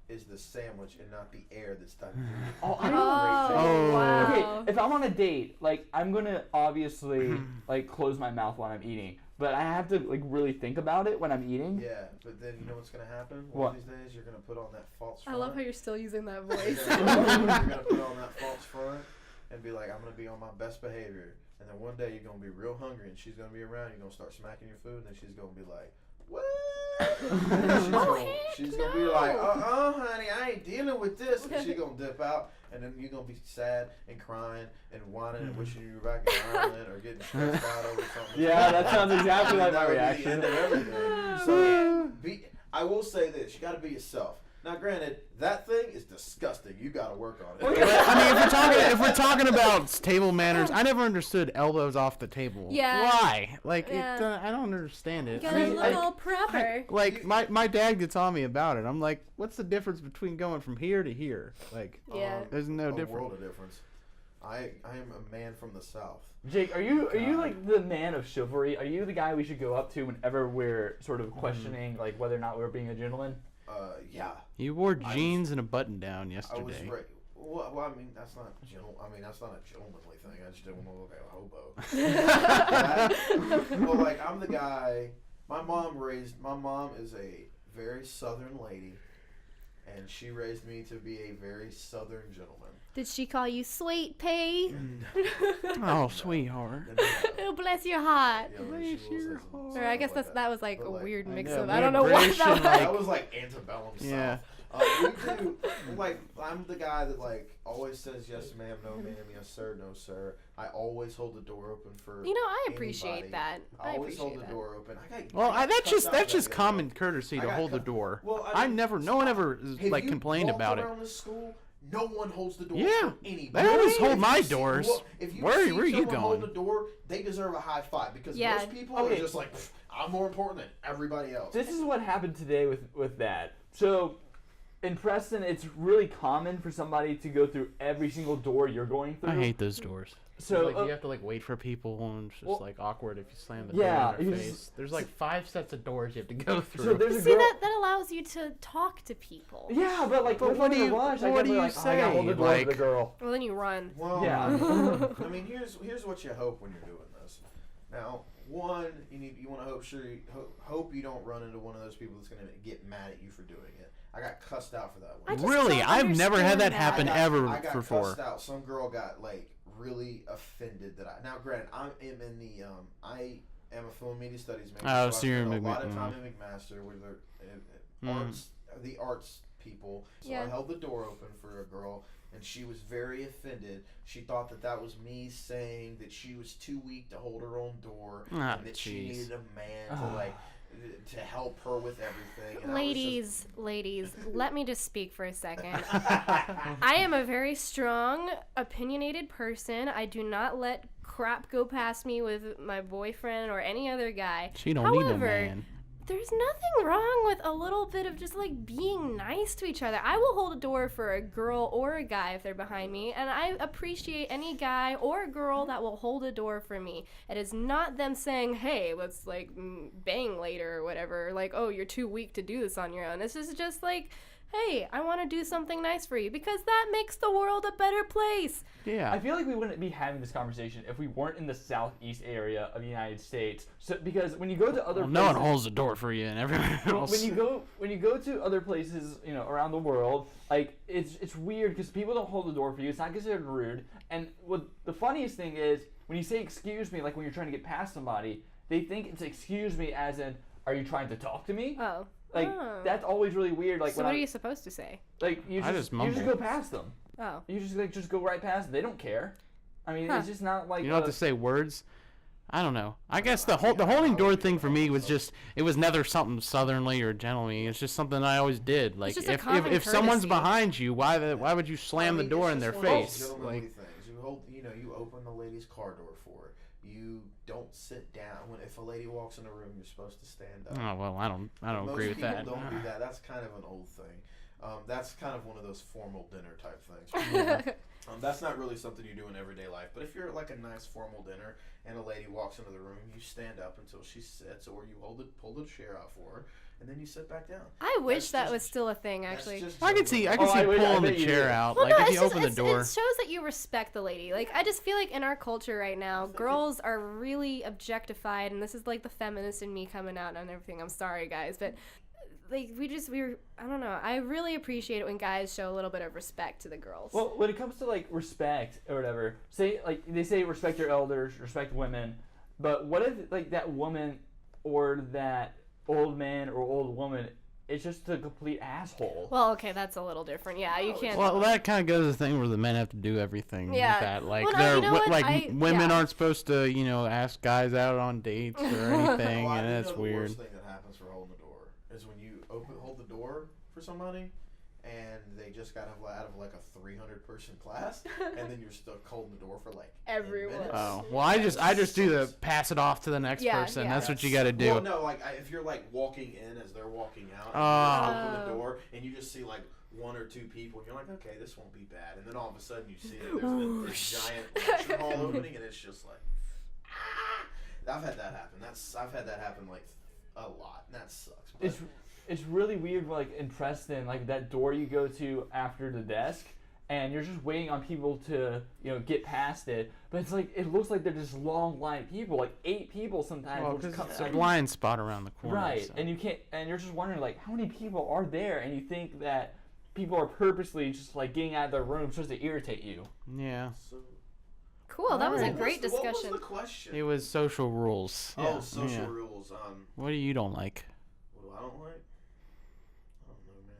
Speaker 5: is the sandwich and not the air that's stuck.
Speaker 4: Oh,
Speaker 3: wow.
Speaker 4: Okay, if I'm on a date, like I'm gonna obviously like close my mouth while I'm eating, but I have to like really think about it when I'm eating.
Speaker 5: Yeah, but then you know what's gonna happen?
Speaker 4: What?
Speaker 5: One of these days you're gonna put on that false
Speaker 3: I
Speaker 5: front.
Speaker 3: love how you're still using that
Speaker 5: You're
Speaker 3: voice.
Speaker 5: gonna put on that false front and be like, I'm gonna be on my best behavior. And then one day you're gonna be real hungry and she's gonna be around. You're gonna start smacking your food, and then she's gonna be like, "What?" she's gonna be like, honey, I ain't dealing with this. And she's gonna dip out, and then you're gonna be sad and crying and whining and wishing you were back in Ireland or getting stressed out over something.
Speaker 4: Yeah, that sounds exactly like my
Speaker 5: That would be the
Speaker 4: reaction.
Speaker 5: end of everything. So I will say this: you got to be yourself. Now, granted, that thing is disgusting. You got to work on it.
Speaker 2: I mean, if we're talking about table manners, I never understood elbows off the table.
Speaker 3: Yeah.
Speaker 2: Why? Like,
Speaker 3: Yeah.
Speaker 2: I don't understand it.
Speaker 3: You
Speaker 2: I
Speaker 3: gotta
Speaker 2: mean,
Speaker 3: look all proper.
Speaker 2: like my dad gets on me about it. I'm like, what's the difference between going from here to here? Like,
Speaker 3: Yeah.
Speaker 2: there's no
Speaker 5: A
Speaker 2: difference.
Speaker 5: world of difference. I am a man from the South.
Speaker 4: Jake, are you like the man of chivalry? Are you the guy we should go up to whenever we're sort of questioning like whether or not we're being a gentleman?
Speaker 5: Yeah.
Speaker 2: You wore jeans and a button down
Speaker 5: I was
Speaker 2: yesterday.
Speaker 5: right. Well, I mean, that's not that's not a gentlemanly thing. I just didn't want to look like a hobo. Well, like I'm the guy. My mom is a very Southern lady, and she raised me to be a very Southern gentleman.
Speaker 3: Did she call you Sweet Pea?
Speaker 2: Oh, sweetheart.
Speaker 3: Oh, bless your heart.
Speaker 5: Yeah, like, she will say some
Speaker 3: Or
Speaker 5: stuff
Speaker 3: I guess
Speaker 5: like
Speaker 3: that was like
Speaker 5: But,
Speaker 3: a
Speaker 5: like,
Speaker 3: weird
Speaker 2: I
Speaker 3: mix
Speaker 2: know,
Speaker 3: of.
Speaker 2: we're
Speaker 3: I don't know what
Speaker 2: British
Speaker 3: that
Speaker 2: and,
Speaker 3: was.
Speaker 2: like-
Speaker 5: That was like antebellum
Speaker 2: Yeah.
Speaker 5: South. We do, like, I'm the guy that, like, always says yes, ma'am, no, ma'am, yes, sir, no, sir. I always hold the door open for
Speaker 3: You know, I appreciate
Speaker 5: anybody.
Speaker 3: that.
Speaker 5: I always hold
Speaker 3: appreciate
Speaker 5: the
Speaker 3: that.
Speaker 5: door open.
Speaker 2: Well, that's just
Speaker 5: cussed out
Speaker 2: common
Speaker 5: that
Speaker 2: courtesy
Speaker 5: I
Speaker 2: to
Speaker 5: got
Speaker 2: hold the
Speaker 5: cut-
Speaker 2: door.
Speaker 5: Well,
Speaker 2: I
Speaker 5: mean,
Speaker 2: never, no one ever
Speaker 5: have
Speaker 2: like
Speaker 5: you
Speaker 2: complained
Speaker 5: walked
Speaker 2: about it.
Speaker 5: around this school? No one holds the door
Speaker 2: Yeah,
Speaker 5: for anybody.
Speaker 2: they always
Speaker 5: If
Speaker 2: hold
Speaker 5: you
Speaker 2: my
Speaker 5: see-
Speaker 2: doors.
Speaker 5: well, if you
Speaker 2: Where
Speaker 5: see
Speaker 2: are you
Speaker 5: someone hold
Speaker 2: going?
Speaker 5: the door, they deserve a high five because
Speaker 3: Yeah.
Speaker 5: most people
Speaker 4: Okay.
Speaker 5: are just like, "Pfft, I'm more important than everybody else.
Speaker 4: This is what happened today with that. So in Preston, it's really common for somebody to go through every single door you're going through.
Speaker 2: I hate those doors.
Speaker 4: So
Speaker 2: you have to like wait for people, and it's just
Speaker 4: well,
Speaker 2: like awkward if you slam the
Speaker 4: yeah,
Speaker 2: door in
Speaker 4: you
Speaker 2: their
Speaker 4: just-
Speaker 2: face. There's like 5 sets of doors you have to go through.
Speaker 4: so there's a
Speaker 3: See,
Speaker 4: girl.
Speaker 3: that allows you to talk to people.
Speaker 4: Yeah, but like,
Speaker 2: But
Speaker 4: if
Speaker 2: what
Speaker 4: I'm
Speaker 2: do
Speaker 4: in a
Speaker 2: you-
Speaker 4: rush,
Speaker 2: what
Speaker 4: I
Speaker 2: do
Speaker 4: gotta be
Speaker 2: you
Speaker 4: like, oh, I gotta hold the
Speaker 2: say?
Speaker 4: door for the
Speaker 2: Like-
Speaker 4: girl.
Speaker 3: Well, then you run.
Speaker 5: Well,
Speaker 4: Yeah.
Speaker 5: I mean, here's what you hope when you're doing this. Now, one, you want to hope you don't run into one of those people that's going to get mad at you for doing it. I got cussed out for that
Speaker 3: I
Speaker 5: one.
Speaker 3: just
Speaker 2: Really,
Speaker 3: don't
Speaker 2: I've never had that
Speaker 3: understand
Speaker 2: happen
Speaker 5: I
Speaker 2: ever
Speaker 5: got
Speaker 2: before.
Speaker 5: cussed out. Some girl got like really offended that now granted I am in the I am a film and media studies major.
Speaker 2: Oh,
Speaker 5: I
Speaker 2: so you're
Speaker 5: spent
Speaker 2: in
Speaker 5: a lot of
Speaker 2: McMa-
Speaker 5: time in McMaster where the arts people. So
Speaker 3: Yeah.
Speaker 5: I held the door open for a girl, and she was very offended. She thought that was me saying that she was too weak to hold her own door,
Speaker 2: Ah,
Speaker 5: and that she
Speaker 2: jeez.
Speaker 5: needed a man to like to help her with everything. And I was
Speaker 3: Ladies, let me just speak for a second. I am a very strong, opinionated person. I do not let crap go past me with my boyfriend or any other guy.
Speaker 2: She don't need no
Speaker 3: However,
Speaker 2: man.
Speaker 3: there's nothing wrong with a little bit of just like being nice to each other. I will hold a door for a girl or a guy if they're behind me, and I appreciate any guy or girl that will hold a door for me. It is not them saying, hey, let's like bang later or whatever, like, oh, you're too weak to do this on your own. This is just like, hey, I want to do something nice for you because that makes the world a better place.
Speaker 2: Yeah.
Speaker 4: I feel like we wouldn't be having this conversation if we weren't in the southeast area of the United States. So because when you go to other
Speaker 2: Well,
Speaker 4: places,
Speaker 2: no one holds the door for you, and everyone else.
Speaker 4: when you go to other places, you know, around the world, like it's weird because people don't hold the door for you. It's not considered rude. And what the funniest thing is when you say excuse me, like when you're trying to get past somebody, they think it's excuse me as in, are you trying to talk to me?
Speaker 3: Oh.
Speaker 4: Like that's always really weird. Like
Speaker 3: So
Speaker 4: when
Speaker 3: what are you supposed to say?
Speaker 4: like you
Speaker 2: I
Speaker 4: just
Speaker 2: just
Speaker 4: go past them.
Speaker 3: Oh.
Speaker 4: You just go right past them. They don't care. I mean, it's just not like
Speaker 2: You don't have to say words. I don't know. I guess the holding door thing for me was just, it was never something southernly or gentlemanly. It's just something I always did. Like
Speaker 3: just a
Speaker 2: if
Speaker 3: common
Speaker 2: someone's
Speaker 3: courtesy.
Speaker 2: behind you, why would you slam the door in their face?
Speaker 5: Gentlemanly
Speaker 2: Like,
Speaker 5: things. You open the lady's car door for her. You don't sit down. If a lady walks in the room, you're supposed to stand up.
Speaker 2: oh well, I don't
Speaker 5: Most
Speaker 2: agree with that.
Speaker 5: people don't do that. That's kind of an old thing. That's kind of one of those formal dinner type things. That's not really something you do in everyday life. But if you're at like a nice formal dinner and a lady walks into the room, you stand up until she sits, or you pull the chair out for her, and then you sit back down.
Speaker 3: I wish
Speaker 5: That's
Speaker 3: that
Speaker 5: just-
Speaker 3: was still a thing,
Speaker 5: That's
Speaker 3: actually.
Speaker 5: just
Speaker 2: I could see
Speaker 5: gentlemanly.
Speaker 2: pulling the
Speaker 4: bet you
Speaker 2: chair
Speaker 4: do.
Speaker 2: out.
Speaker 3: Well,
Speaker 2: Like
Speaker 3: no,
Speaker 2: if
Speaker 3: it's
Speaker 2: you
Speaker 3: just,
Speaker 2: open the door.
Speaker 3: it shows that you respect the lady. Like, I just feel like in our culture right now, girls are really objectified, and this is like the feminist in me coming out and everything. I'm sorry, guys, but like I don't know. I really appreciate it when guys show a little bit of respect to the girls.
Speaker 4: Well, when it comes to like respect or whatever, say like they say respect your elders, respect women, but what if like that woman or that old man or old woman is just a complete asshole?
Speaker 3: Well, okay, that's a little different. Yeah, you can't.
Speaker 2: Well, that kind of goes to the thing where the men have to do everything.
Speaker 3: Yeah.
Speaker 2: With that. Like,
Speaker 3: Well, no,
Speaker 2: they're
Speaker 3: you know what?
Speaker 2: women
Speaker 3: Yeah.
Speaker 2: aren't supposed to, ask guys out on dates or anything,
Speaker 5: Oh, I
Speaker 2: and
Speaker 5: do
Speaker 2: that's
Speaker 5: know the
Speaker 2: weird.
Speaker 5: worst thing that happens for holding the door is when you hold the door for somebody, and they just got out of like a 300-person class, and then you're stuck holding the door for like 10
Speaker 3: Everyone.
Speaker 5: minutes.
Speaker 2: Oh, well, I just do the pass it off to the next
Speaker 3: Yeah,
Speaker 2: person.
Speaker 3: yeah.
Speaker 2: That's what you got to do.
Speaker 5: Well, no, like if you're like walking in as they're walking out, and you just open the door, and you just see like one or two people, and you're like, okay, this won't be bad, and then all of a sudden you see that there's this giant lecture hall opening, and it's just like, I've had that happen. I've had that happen like a lot, and that sucks. But
Speaker 4: It's really weird, like in Preston, like that door you go to after the desk, and you're just waiting on people to, get past it. But it's like it looks like they're just long line of people, like 8 people sometimes.
Speaker 2: Well,
Speaker 4: will just
Speaker 2: 'cause
Speaker 4: come
Speaker 2: it's a
Speaker 4: out.
Speaker 2: blind spot around the corner.
Speaker 4: Right,
Speaker 2: so.
Speaker 4: and you can't, and you're just wondering like how many people are there, and you think that people are purposely just like getting out of their rooms just to irritate you.
Speaker 2: Yeah,
Speaker 5: so,
Speaker 3: Cool, that was a
Speaker 2: Alright.
Speaker 3: great
Speaker 5: What
Speaker 3: discussion.
Speaker 5: was the question?
Speaker 2: it was social rules.
Speaker 5: Oh, social
Speaker 2: Yeah.
Speaker 5: rules.
Speaker 2: What do you don't like?
Speaker 5: What do I don't like? I don't know, man.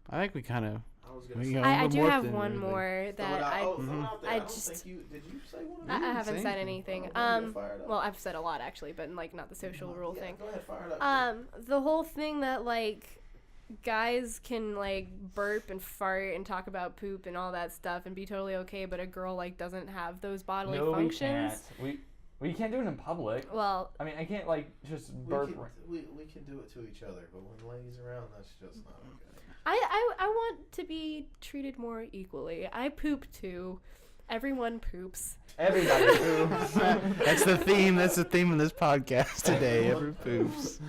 Speaker 2: I think we kind of.
Speaker 5: I was gonna
Speaker 2: We
Speaker 5: say.
Speaker 2: go-
Speaker 3: I
Speaker 2: a
Speaker 3: do
Speaker 2: little more
Speaker 3: have
Speaker 2: than
Speaker 3: one
Speaker 2: anything.
Speaker 3: more
Speaker 5: Throw it
Speaker 3: that
Speaker 5: out.
Speaker 3: I
Speaker 5: Throw it out there.
Speaker 3: I
Speaker 5: I don't
Speaker 3: just-
Speaker 5: think you did. You say one?
Speaker 3: I haven't
Speaker 2: say
Speaker 3: said
Speaker 2: anything.
Speaker 3: anything.
Speaker 5: Oh, then fire it up.
Speaker 3: Well, I've said a lot actually, but like not the social rule
Speaker 5: Yeah,
Speaker 3: thing.
Speaker 5: Go ahead, fire it up.
Speaker 3: The whole thing that like guys can like burp and fart and talk about poop and all that stuff and be totally okay, but a girl like doesn't have those bodily
Speaker 4: No,
Speaker 3: functions.
Speaker 4: we can't do it in public.
Speaker 3: Well,
Speaker 4: I mean, I can't like just burp.
Speaker 5: we can do it to each other, but when ladies around, that's just not okay.
Speaker 3: I want to be treated more equally. I poop too. Everyone poops.
Speaker 4: Everybody poops.
Speaker 2: That's the theme. That's the theme of this podcast today. Every poops.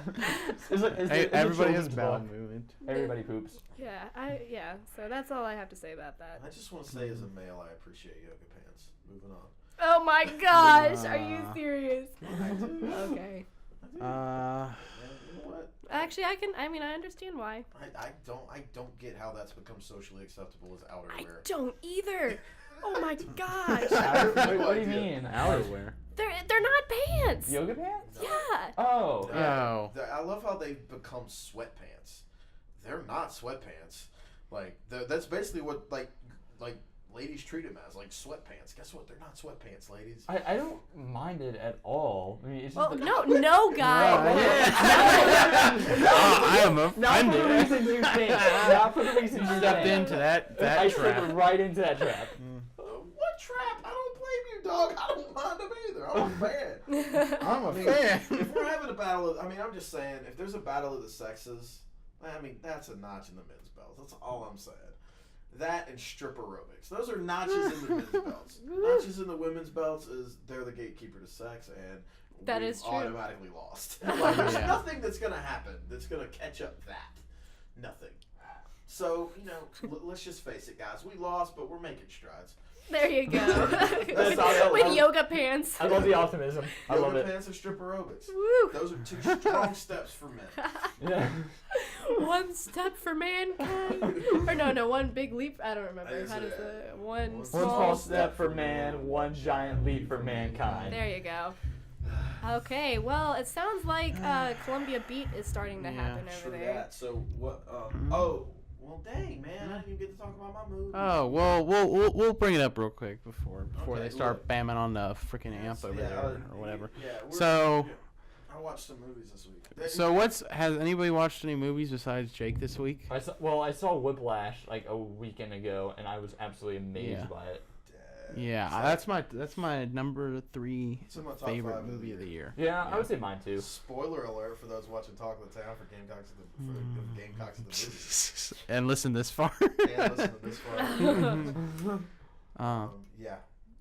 Speaker 2: Everybody has bowel
Speaker 4: book.
Speaker 2: movement.
Speaker 4: Everybody poops.
Speaker 3: Yeah. So that's all I have to say about that.
Speaker 5: I just want to say, as a male, I appreciate yoga pants. Moving on.
Speaker 3: Oh my gosh, are you serious?
Speaker 5: I do.
Speaker 3: Okay.
Speaker 5: I do. And you know what?
Speaker 3: Actually, I understand why.
Speaker 5: I don't get how that's become socially acceptable as
Speaker 3: I
Speaker 5: outerwear.
Speaker 3: don't either. Oh my gosh.
Speaker 4: What do you mean?
Speaker 2: Outerwear.
Speaker 3: They're not pants.
Speaker 4: Yoga pants?
Speaker 3: Yeah.
Speaker 4: Oh.
Speaker 2: Oh.
Speaker 5: I love how they've become sweatpants. They're not sweatpants. Like that's basically what like ladies treat them as, like sweatpants. Guess what? They're not sweatpants, ladies.
Speaker 4: I don't mind it at all. I mean, it's just
Speaker 3: Well, no, guy.
Speaker 2: I am
Speaker 4: Not for the
Speaker 2: offended.
Speaker 4: reasons you think. Not for the reasons you
Speaker 2: Stepped
Speaker 4: think.
Speaker 2: into that
Speaker 4: I
Speaker 2: trap.
Speaker 4: stepped right into that trap.
Speaker 5: What trap? I don't blame you, dog. I don't mind them either. I'm a fan.
Speaker 2: I'm a
Speaker 5: I mean,
Speaker 2: fan.
Speaker 5: if we're having a battle of, I'm just saying, if there's a battle of the sexes, that's a notch in the men's belts. That's all I'm saying. That and strip aerobics. Those are notches in the men's belts. Notches in the women's belts is they're the gatekeeper to sex, and
Speaker 3: That
Speaker 5: we've
Speaker 3: is true.
Speaker 5: automatically lost. Like, there's
Speaker 2: Yeah.
Speaker 5: nothing that's going to happen that's going to catch up that. Nothing. So, let's just face it, guys. We lost, but we're making strides.
Speaker 3: There you go.
Speaker 4: That's all-
Speaker 3: With yoga pants.
Speaker 4: I love the optimism. I love
Speaker 5: Yoga
Speaker 4: it.
Speaker 5: pants and strip aerobics.
Speaker 3: Woo.
Speaker 5: Those are 2 strong steps for men.
Speaker 4: Yeah.
Speaker 3: One step for mankind. Or no, one big leap. I don't remember.
Speaker 5: Is
Speaker 3: How does
Speaker 5: it-
Speaker 3: the
Speaker 5: One
Speaker 4: One
Speaker 3: small
Speaker 4: small step for man, one giant leap for mankind.
Speaker 3: There you go. Okay, well, it sounds like Columbia Beat is starting to
Speaker 2: Yeah,
Speaker 3: happen over
Speaker 5: True
Speaker 3: there.
Speaker 5: that. So what? Well, dang, man, I didn't even get to talk about my movie.
Speaker 2: Oh well, we'll bring it up real quick before
Speaker 5: Okay,
Speaker 2: they start bamming on the freaking amp over there or whatever.
Speaker 5: Yeah,
Speaker 2: So
Speaker 5: I watched some movies this week.
Speaker 2: so has anybody watched any movies besides Jake this week?
Speaker 4: I saw Whiplash like a weekend ago, and I was absolutely amazed by it.
Speaker 2: Yeah, that's my number 3
Speaker 5: It's in my top
Speaker 2: favorite
Speaker 5: 5
Speaker 2: movie of the year.
Speaker 4: Yeah, I would say mine too.
Speaker 5: Spoiler alert for those watching Talk of the Town for Gamecocks of the Gamecocks of the movies.
Speaker 2: And listen this far.
Speaker 5: And listen to this far. Yeah.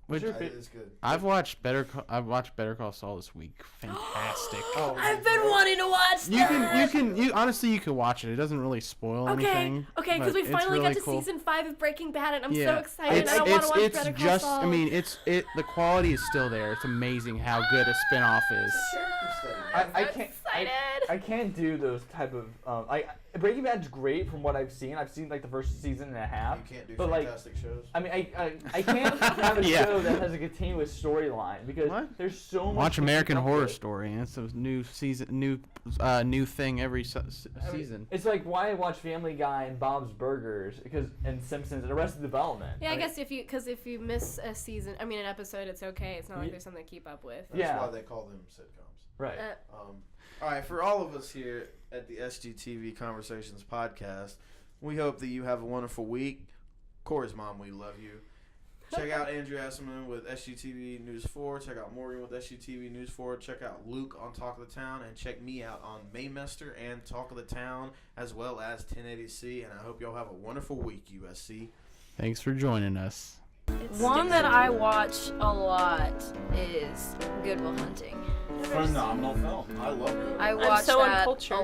Speaker 2: Which
Speaker 5: It's good.
Speaker 2: I've watched Better Call Saul this week. Fantastic.
Speaker 3: I've been wanting to watch
Speaker 2: You honestly you can watch it. It doesn't really spoil anything.
Speaker 3: Okay, because
Speaker 2: but
Speaker 3: we
Speaker 2: it's
Speaker 3: finally
Speaker 2: really
Speaker 3: got to
Speaker 2: cool.
Speaker 3: season 5 of Breaking Bad, and I'm so
Speaker 2: Yeah.
Speaker 3: excited. I want to watch Better Call Saul.
Speaker 2: I mean, the quality is still there. It's amazing how good a spinoff is.
Speaker 4: I can't. I can't do those type of. Breaking Bad's great from what I've seen. I've seen like the first season and a half.
Speaker 5: You can't do
Speaker 4: but
Speaker 5: fantastic shows.
Speaker 4: I mean, I can't have a
Speaker 2: Yeah.
Speaker 4: show that has a continuous storyline because
Speaker 2: What?
Speaker 4: there's so much.
Speaker 2: Watch
Speaker 4: to
Speaker 2: American
Speaker 4: keep up
Speaker 2: Horror
Speaker 4: with.
Speaker 2: Story. It's a new season, new thing every season.
Speaker 4: It's like why I watch Family Guy and Bob's Burgers and Simpsons and Arrested Development.
Speaker 3: Yeah, I
Speaker 4: Like,
Speaker 3: guess if you miss a season, I mean an episode, it's okay. It's not like there's something to keep up with.
Speaker 5: That's why they call them sitcoms.
Speaker 4: Right.
Speaker 5: All right, for all of us here at the SGTV Conversations podcast, we hope that you have a wonderful week. Corey's mom, we love you. Check out Andrew Asselman with SGTV News 4. Check out Morgan with SGTV News 4. Check out Luke on Talk of the Town. And check me out on Maymester and Talk of the Town, as well as 1080C. And I hope y'all have a wonderful week, USC.
Speaker 2: Thanks for joining us.
Speaker 7: One that I watch a lot is Good Will Hunting.
Speaker 4: Phenomenal film.
Speaker 5: I love it.
Speaker 7: I I'm watch so that uncultured. a